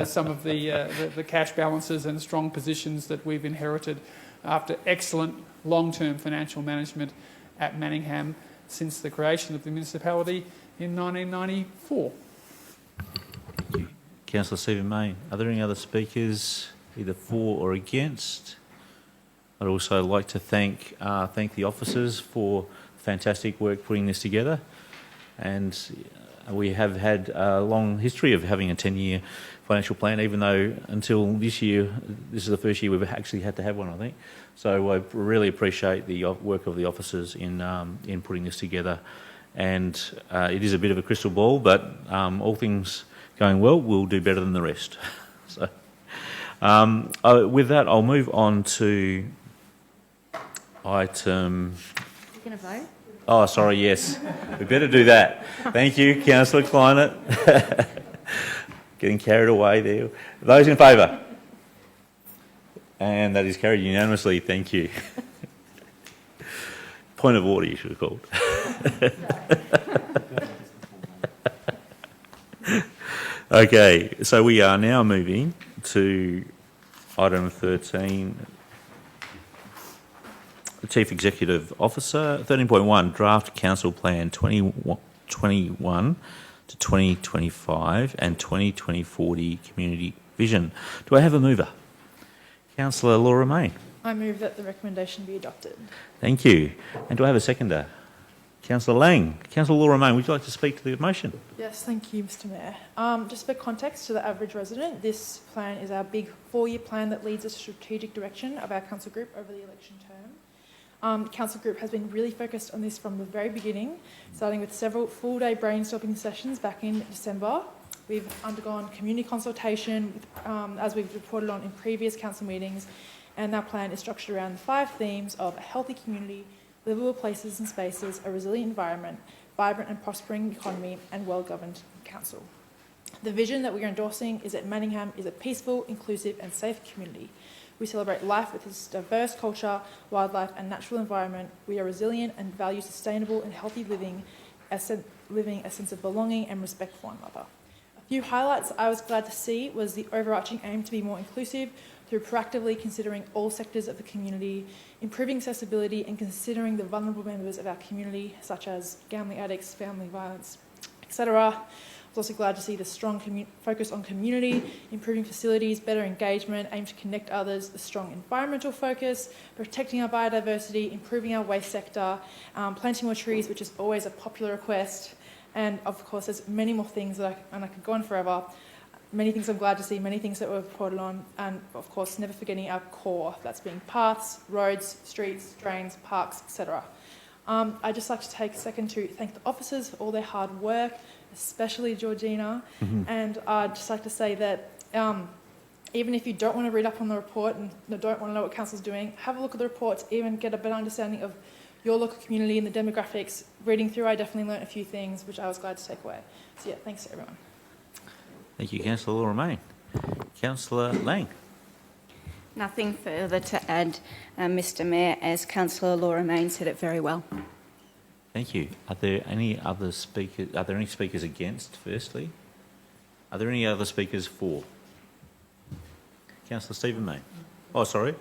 some of the cash balances and strong positions that we've inherited after excellent long-term financial management at Manningham since the creation of the municipality in 1994. Councillor Stephen Mayne, are there any other speakers either for or against? I'd also like to thank the officers for fantastic work putting this together, and we have had a long history of having a 10-year financial plan, even though until this year, this is the first year we've actually had to have one, I think. So I really appreciate the work of the officers in putting this together, and it is a bit of a crystal ball, but all things going well, we'll do better than the rest. So with that, I'll move on to item... You going to vote? Oh, sorry, yes. We better do that. Thank you, Councillor Kleinert. Getting carried away there. Those in favour? And that is carried unanimously. Thank you. Point of order, you should have called. Okay, so we are now moving to item 13. Chief Executive Officer, 13.1, Draft Council Plan 2021 to 2025 and 2040 Community Vision. Do I have a mover? Councillor Laura Mayne. I move that the recommendation be adopted. Thank you. And do I have a seconder? Councillor Lang. Councillor Laura Mayne, would you like to speak to the motion? Yes, thank you, Mr Mayor. Just for context to the average resident, this plan is our big 4-year plan that leads the strategic direction of our council group over the election term. Council group has been really focused on this from the very beginning, starting with several full-day brainstorming sessions back in December. We've undergone community consultation, as we've reported on in previous council meetings, and our plan is structured around the 5 themes of a healthy community, livable places and spaces, a resilient environment, vibrant and prospering economy, and well-governed council. The vision that we are endorsing is that Manningham is a peaceful, inclusive and safe community. We celebrate life with its diverse culture, wildlife and natural environment. We are resilient and value sustainable and healthy living, a sense of belonging and respect for one another. A few highlights I was glad to see was the overarching aim to be more inclusive through proactively considering all sectors of the community, improving accessibility and considering the vulnerable members of our community, such as gambling addicts, family violence, etc. I was also glad to see the strong focus on community, improving facilities, better engagement, aim to connect others, a strong environmental focus, protecting our biodiversity, improving our waste sector, planting more trees, which is always a popular request, and of course there's many more things that I could go on forever. Many things I'm glad to see, many things that we've reported on, and of course never forgetting our core, that's being paths, roads, streets, drains, parks, etc. I'd just like to take a second to thank the officers for all their hard work, especially Georgina, and I'd just like to say that even if you don't want to read up on the report and don't want to know what council's doing, have a look at the reports, even get a better understanding of your local community and the demographics. Reading through, I definitely learnt a few things which I was glad to take away. So yeah, thanks to everyone. Thank you, Councillor Laura Mayne. Councillor Lang. Nothing further to add, Mr Mayor, as Councillor Laura Mayne said it very well. Thank you. Are there any other speakers? Are there any speakers against, firstly? Are there any other speakers for? Councillor Stephen Mayne. Oh, sorry.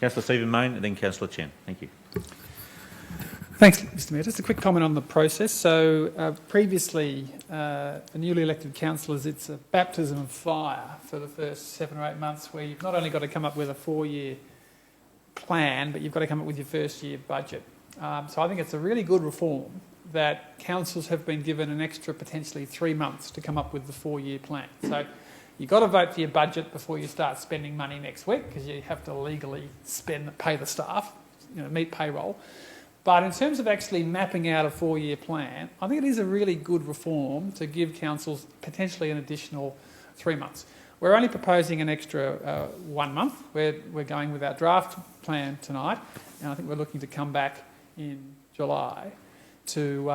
Councillor Stephen Mayne and then Councillor Chen. Thank you. Thanks, Mr Mayor. Just a quick comment on the process. So previously, the newly elected councillors, it's a baptism of fire for the first 7 or 8 months where you've not only got to come up with a 4-year plan, but you've got to come up with your first year budget. So I think it's a really good reform that councils have been given an extra potentially 3 months to come up with the 4-year plan. So you've got to vote for your budget before you start spending money next week because you have to legally pay the staff, meet payroll. But in terms of actually mapping out a 4-year plan, I think it is a really good reform to give councils potentially an additional 3 months. We're only proposing an extra 1 month. We're going with our draft plan tonight, and I think we're looking to come back in July to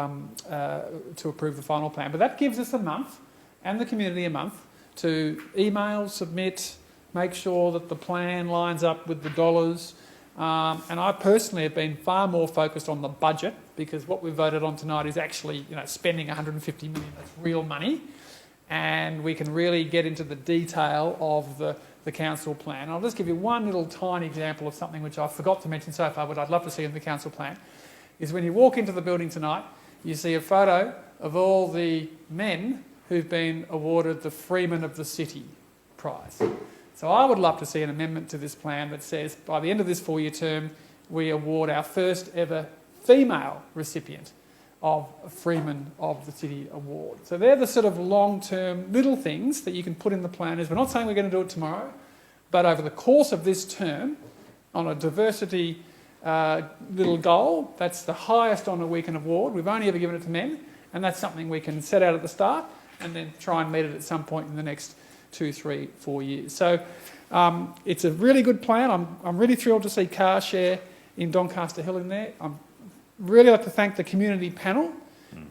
approve the final plan. But that gives us a month, and the community a month, to email, submit, make sure that the plan lines up with the dollars. And I personally have been far more focused on the budget because what we voted on tonight is actually, spending 150 million. That's real money, and we can really get into the detail of the council plan. I'll just give you one little tiny example of something which I forgot to mention so far, but I'd love to see in the council plan. Is when you walk into the building tonight, you see a photo of all the men who've been awarded the Freeman of the City prize. So I would love to see an amendment to this plan that says by the end of this 4-year term, we award our first ever female recipient of a Freeman of the City award. So they're the sort of long-term little things that you can put in the plan. We're not saying we're going to do it tomorrow, but over the course of this term, on a diversity little goal, that's the highest honour we can award. We've only ever given it to men, and that's something we can set out at the start and then try and meet it at some point in the next 2, 3, 4 years. So it's a really good plan. I'm really thrilled to see car share in Doncaster Hill in there. I'm really like to thank the community panel,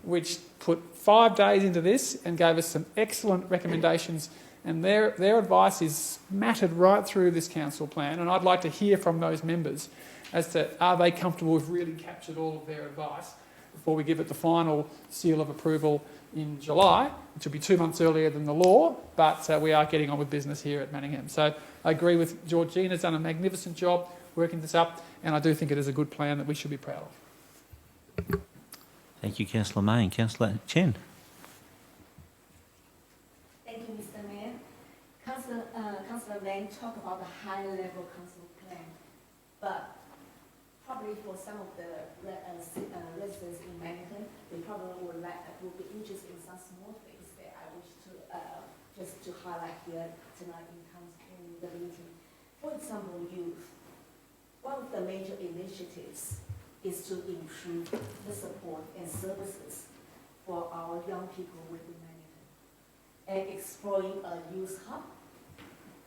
which put 5 days into this and gave us some excellent recommendations. And their advice is mattered right through this council plan. And I'd like to hear from those members as to are they comfortable we've really captured all of their advice before we give it the final seal of approval in July, which will be 2 months earlier than the law, but we are getting on with business here at Manningham. So I agree with Georgina's done a magnificent job working this up, and I do think it is a good plan that we should be proud of. Thank you, Councillor Mayne. Councillor Chen. Thank you, Mr. Mayor. Councillor Mayne talked about the high-level council plan, but probably for some of the residents in Manningham, they probably would be interested in some small things that I wish to just to highlight here tonight in the meeting. For example, youth. One of the major initiatives is to improve the support and services for our young people within Manningham, and exploring a youth hub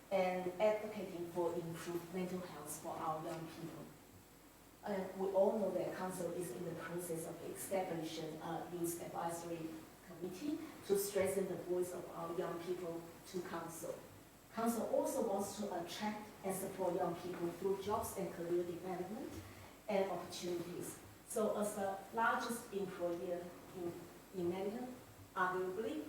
and advocating for improved mental health for our young people. We all know that Council is in the process of establishing a youth advisory committee to strengthen the voice of our young people to Council. Council also wants to attract and support young people through jobs and career development and opportunities. So as the largest employer in Manningham, arguably,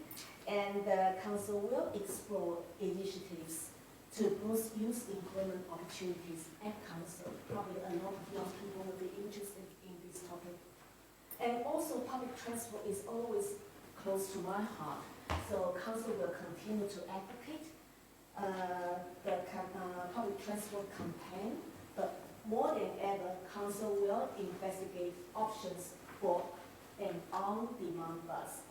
and the Council will explore initiatives to boost youth employment opportunities at Council. Probably a lot of young people will be interested in this topic. And also public transport is always close to my heart. So Council will continue to advocate the public transport campaign, but more than ever, Council will investigate options for an on-demand bus.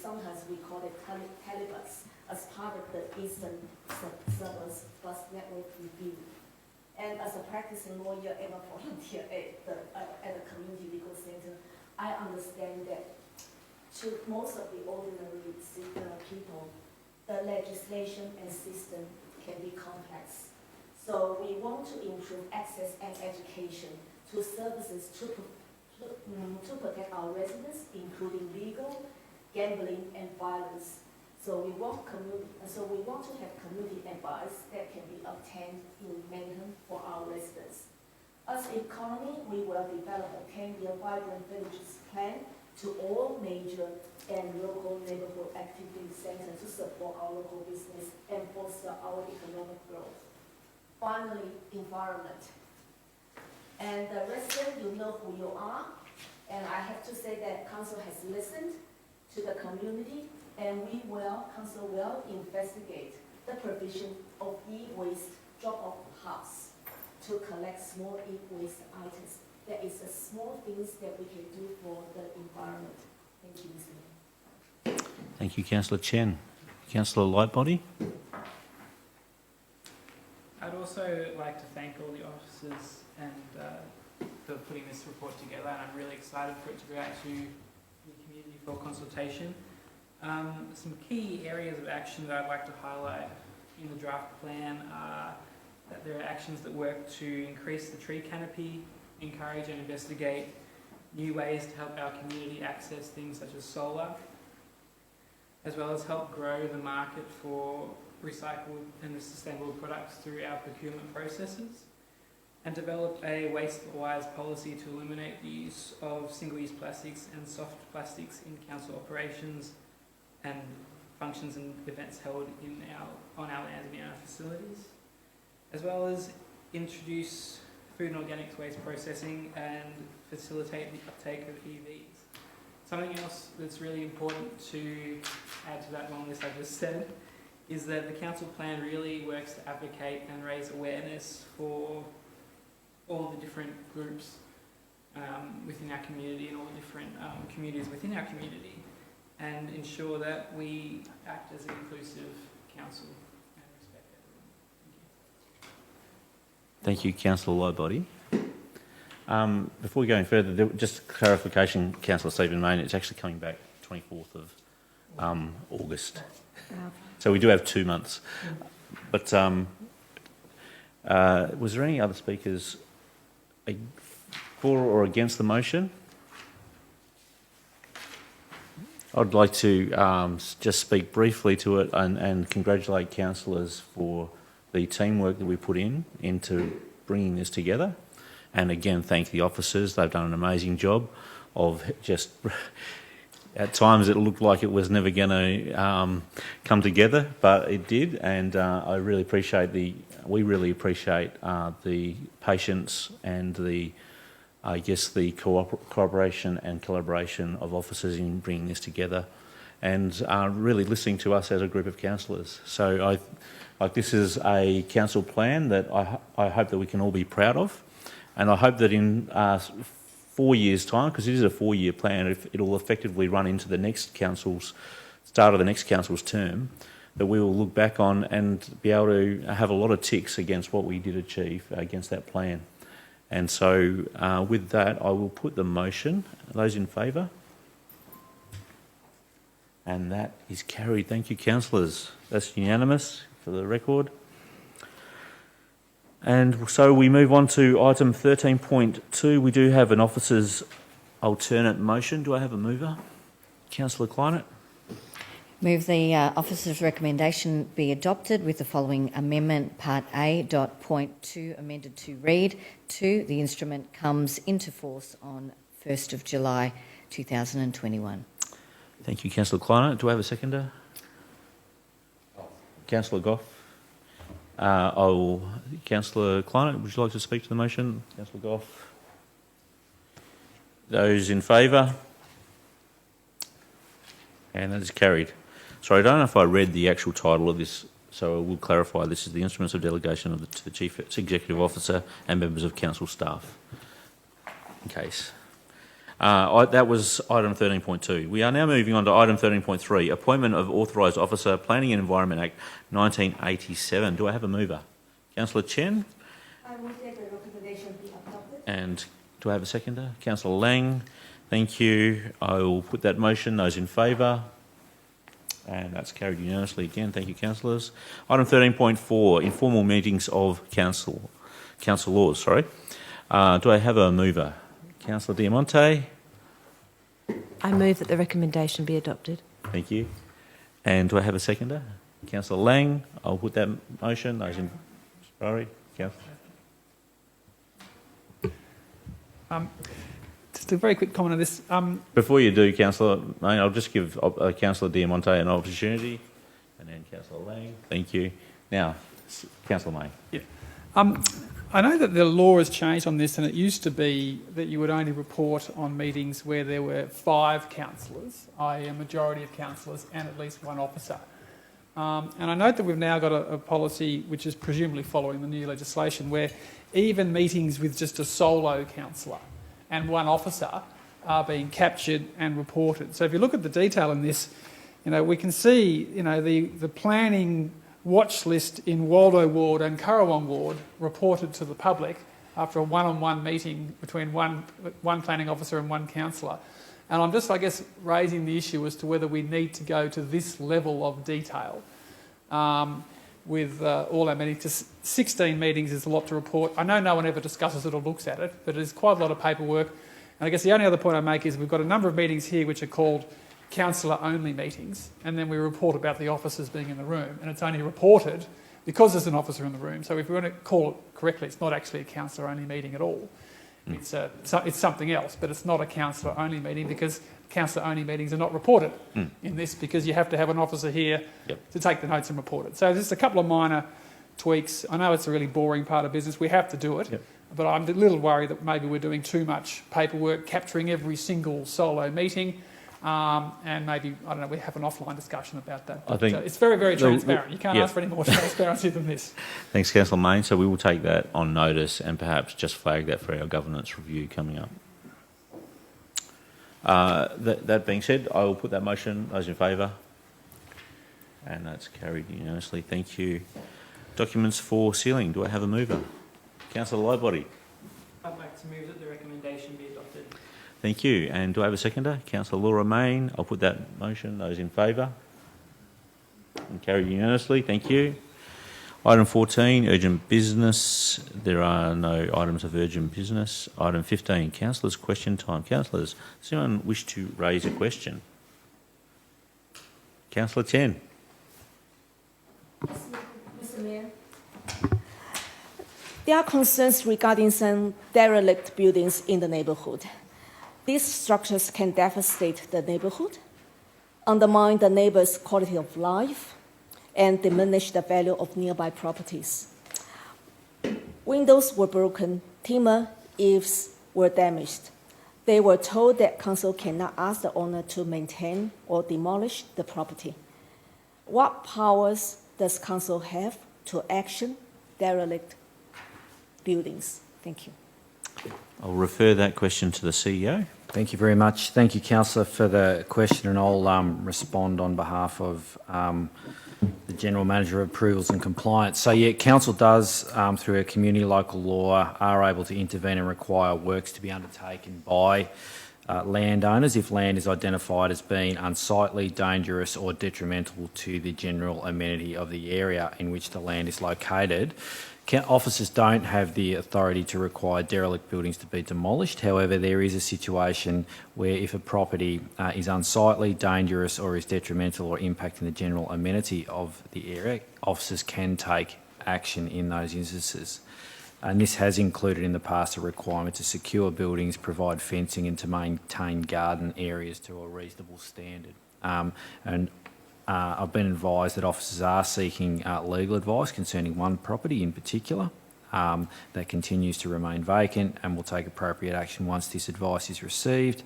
Sometimes we call it telebus, as part of the Easton suburbs bus network review. And as a practicing lawyer and a volunteer at the community legal center, I understand that to most of the ordinary people, the legislation and system can be complex. So we want to improve access and education to services to protect our residents, including legal, gambling, and violence. So we want to have community advice that can be obtained in Manningham for our residents. As an economy, we will develop a 10-year vibrant villages plan to all major and local neighborhood activity centers to support our local business and foster our economic growth. Finally, environment. And the resident, you know who you are, and I have to say that Council has listened to the community, and Council will investigate the provision of e-waste drop-off hubs to collect small e-waste items. There is a small things that we can do for the environment. Thank you, Mr. Mayor. Thank you, Councillor Chen. Councillor Lightbody. I'd also like to thank all the officers and for putting this report together, and I'm really excited for it to go out to the community for consultation. Some key areas of action that I'd like to highlight in the draft plan are that there are actions that work to increase the tree canopy, encourage and investigate new ways to help our community access things such as solar, as well as help grow the market for recycled and sustainable products through our procurement processes, and develop a waste-wise policy to eliminate the use of single-use plastics and soft plastics in council operations and functions and events held on our lands and in our facilities, as well as introduce food and organics waste processing and facilitate the uptake of EVs. Something else that's really important to add to that long list I just said is that the council plan really works to advocate and raise awareness for all the different groups within our community and all the different communities within our community, and ensure that we act as an inclusive council and respect everyone. Thank you, Councillor Lightbody. Before we go any further, just clarification, Councillor Stephen Mayne, it's actually coming back 24th of August. So we do have 2 months. But was there any other speakers for or against the motion? I'd like to just speak briefly to it and congratulate councillors for the teamwork that we put into bringing this together. And again, thank the officers. They've done an amazing job of just... At times it looked like it was never going to come together, but it did, and we really appreciate the patience and the cooperation and collaboration of officers in bringing this together, and really listening to us as a group of councillors. So this is a council plan that I hope that we can all be proud of, and I hope that in 4 years' time, because it is a 4-year plan, it'll effectively run into the next start of the next council's term, that we will look back on and be able to have a lot of ticks against what we did achieve against that plan. And so with that, I will put the motion. Those in favour? And that is carried. Thank you, councillors. That's unanimous for the record. And so we move on to item 13.2. We do have an officer's alternate motion. Do I have a mover? Councillor Kleinert. Move the officer's recommendation be adopted with the following amendment. Part A, point 2, amended to read, 2, the instrument comes into force on 1st of July 2021. Thank you, Councillor Kleinert. Do I have a seconder? Councillor Goff. Councillor Kleinert, would you like to speak to the motion? Councillor Goff. Those in favour? And that is carried. Sorry, I don't know if I read the actual title of this, so I will clarify. This is the instruments of delegation to the Chief Executive Officer and members of council staff, in case. That was item 13.2. We are now moving on to item 13.3, appointment of Authorised Officer, Planning and Environment Act 1987. Do I have a mover? Councillor Chen? I move that the recommendation be adopted. And do I have a seconder? Councillor Lang. Thank you. I will put that motion. Those in favour? And that's carried unanimously again. Thank you, councillors. Item 13.4, informal meetings of councillors. Do I have a mover? Councillor Diamante. I move that the recommendation be adopted. Thank you. And do I have a seconder? Councillor Lang. I'll put that motion. Those in... Sorry. Councillor. Just a very quick comment on this. Before you do, Councillor Main, I'll just give Councillor Diamonte an opportunity, and then Councillor Lang. Thank you. Now, Councillor Main. Yeah. I know that the law has changed on this, and it used to be that you would only report on meetings where there were 5 councillors, i.e. a majority of councillors, and at least 1 officer. And I note that we've now got a policy which is presumably following the new legislation where even meetings with just a solo councillor and 1 officer are being captured and reported. So if you look at the detail in this, we can see, the planning watch list in Waldo Ward and Currawong Ward reported to the public after a one-on-one meeting between one planning officer and 1 councillor. And I'm just, I guess, raising the issue as to whether we need to go to this level of detail with all our meetings. 16 meetings is a lot to report. I know no one ever discusses it or looks at it, but it is quite a lot of paperwork. And I guess the only other point I make is we've got a number of meetings here which are called councillor-only meetings, and then we report about the officers being in the room, and it's only reported because there's an officer in the room. So if we want to call it correctly, it's not actually a councillor-only meeting at all. It's something else, but it's not a councillor-only meeting because councillor-only meetings are not reported in this because you have to have an officer here to take the notes and report it. So just a couple of minor tweaks. I know it's a really boring part of business. We have to do it, but I'm a little worried that maybe we're doing too much paperwork, capturing every single solo meeting. And maybe, I don't know, we have an offline discussion about that. But I think it's very, very transparent. You can't ask for any more transparency than this. Thanks, Councillor Main. So we will take that on notice and perhaps just flag that for our governance review coming up. That being said, I will put that motion. Those in favour? And that's carried unanimously. Thank you. Documents for sealing. Do I have a mover? Councillor Lowbody. I'd like to move that the recommendation be adopted. Thank you. And do I have a seconder? Councillor Laura Main. I'll put that motion. Those in favour? And carried unanimously. Thank you. Item 14, urgent business. There are no items of urgent business. Item 15, councillors' question time. Councillors, does anyone wish to raise a question? Councillor Chen. Mr. Mayor, there are concerns regarding some derelict buildings in the neighbourhood. These structures can devastate the neighbourhood, undermine the neighbours' quality of life, and diminish the value of nearby properties. Windows were broken, timber eaves were damaged. They were told that council cannot ask the owner to maintain or demolish the property. What powers does council have to action derelict buildings? Thank you. I'll refer that question to the CEO. Thank you very much. Thank you, Councillor, for the question, and I'll respond on behalf of the General Manager of Approvals and Compliance. So, yeah, Council does, through a community local law, are able to intervene and require works to be undertaken by landowners if land is identified as being unsightly, dangerous or detrimental to the general amenity of the area in which the land is located. Officers don't have the authority to require derelict buildings to be demolished. However, there is a situation where if a property is unsightly, dangerous or is detrimental or impacting the general amenity of the area, officers can take action in those instances. And this has included in the past a requirement to secure buildings, provide fencing and to maintain garden areas to a reasonable standard. I've been advised that officers are seeking legal advice concerning one property in particular that continues to remain vacant, and will take appropriate action once this advice is received,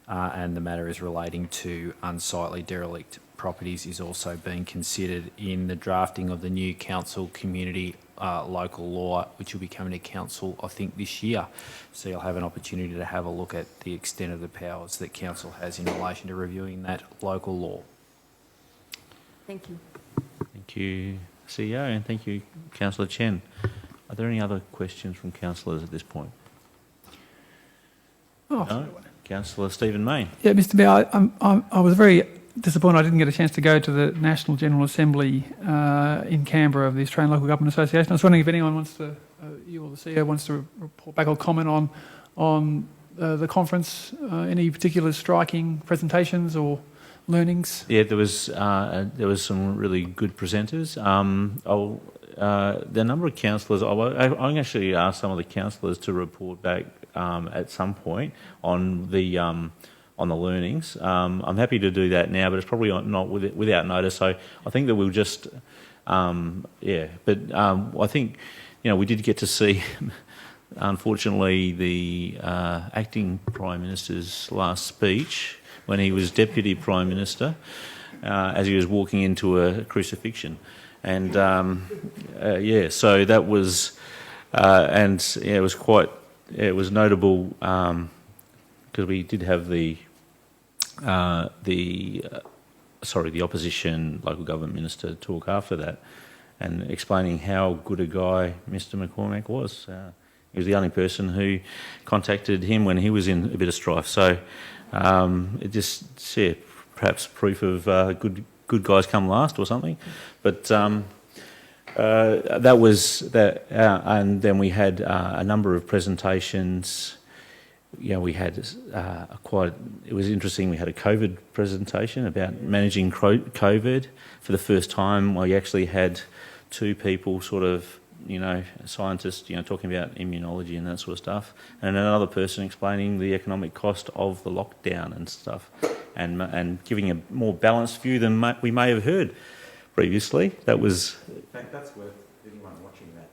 and the matter is relating to unsightly derelict properties is also being considered in the drafting of the new council community local law, which will be coming to council, I think, this year. So you'll have an opportunity to have a look at the extent of the powers that council has in relation to reviewing that local law. Thank you. Thank you, CEO, and thank you, Councillor Chen. Are there any other questions from councillors at this point? No? Councillor Stephen Main. Yeah, Mr. Mayor, I was very disappointed I didn't get a chance to go to the National General Assembly in Canberra of the Australian Local Government Association. I was wondering if anyone wants to, you or the CEO wants to report back or comment on the conference, any particular striking presentations or learnings? Yeah, there was some really good presenters. The number of councillors, I'm actually asked some of the councillors to report back at some point on the learnings. I'm happy to do that now, but it's probably not without notice. So I think that we'll just, But I think, we did get to see, unfortunately, the acting Prime Minister's last speech when he was Deputy Prime Minister, as he was walking into a crucifixion. And, so that was, it was notable because we did have the opposition local government minister talk after that and explaining how good a guy Mr McCormack was. He was the only person who contacted him when he was in a bit of strife. So it just, perhaps proof of good guys come last or something. But that was that, and then we had a number of presentations. We had it was interesting. We had a COVID presentation about managing COVID for the first time. We actually had two people scientists, talking about immunology and that sort of stuff, and another person explaining the economic cost of the lockdown and stuff, and giving a more balanced view than we may have heard previously. That was... In fact, that's worth anyone watching that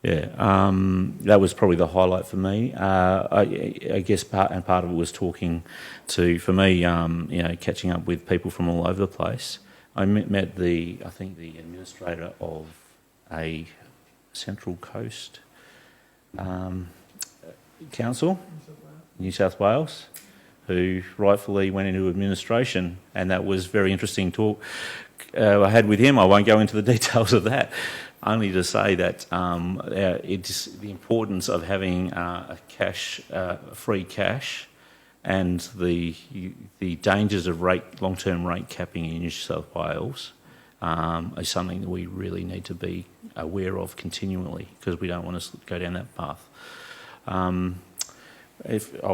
presentation. That was probably the highlight for me. I guess part of it was talking to, for me, catching up with people from all over the place. I met the administrator of a Central Coast council, New South Wales, who rightfully went into administration, and that was very interesting talk I had with him. I won't go into the details of that, only to say that it's the importance of having free cash, and the dangers of long-term rate capping in New South Wales is something that we really need to be aware of continually, because we don't want to go down that path. I'll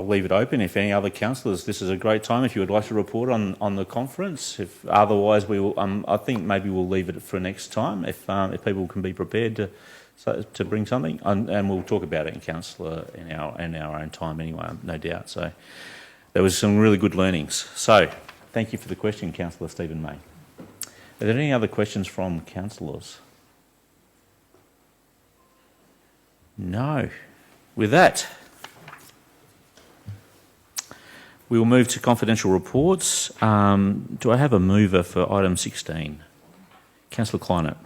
leave it open. If any other councillors, this is a great time if you would like to report on the conference. If otherwise, we will. I think maybe we'll leave it for next time if people can be prepared to bring something, and we'll talk about it in council in our own time anyway, no doubt. So there was some really good learnings. So thank you for the question, Councillor Stephen May. Are there any other questions from councillors? No. With that, we will move to confidential reports. Do I have a mover for item 16? Councillor Kleinert.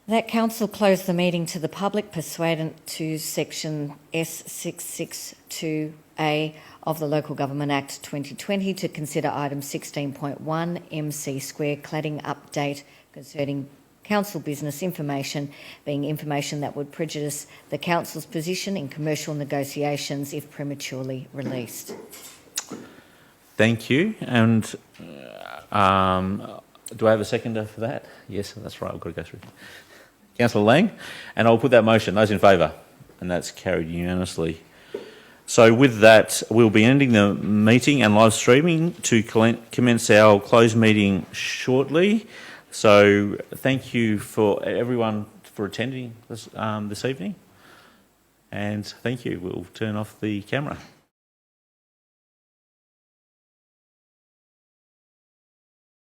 That council closed the meeting to the public pursuant to section S662A of the Local Government Act 2020 to consider item 16.1 MC Square cladding update concerning council business information, being information that would prejudice the council's position in commercial negotiations if prematurely released. Thank you. And do I have a seconder for that? Yes, that's right. I've got to go through. Councillor Lang, and I'll put that motion. Those in favour? And that's carried unanimously. So with that, we'll be ending the meeting and live streaming to commence our closed meeting shortly. So thank you for everyone for attending this evening, and thank you. We'll turn off the camera.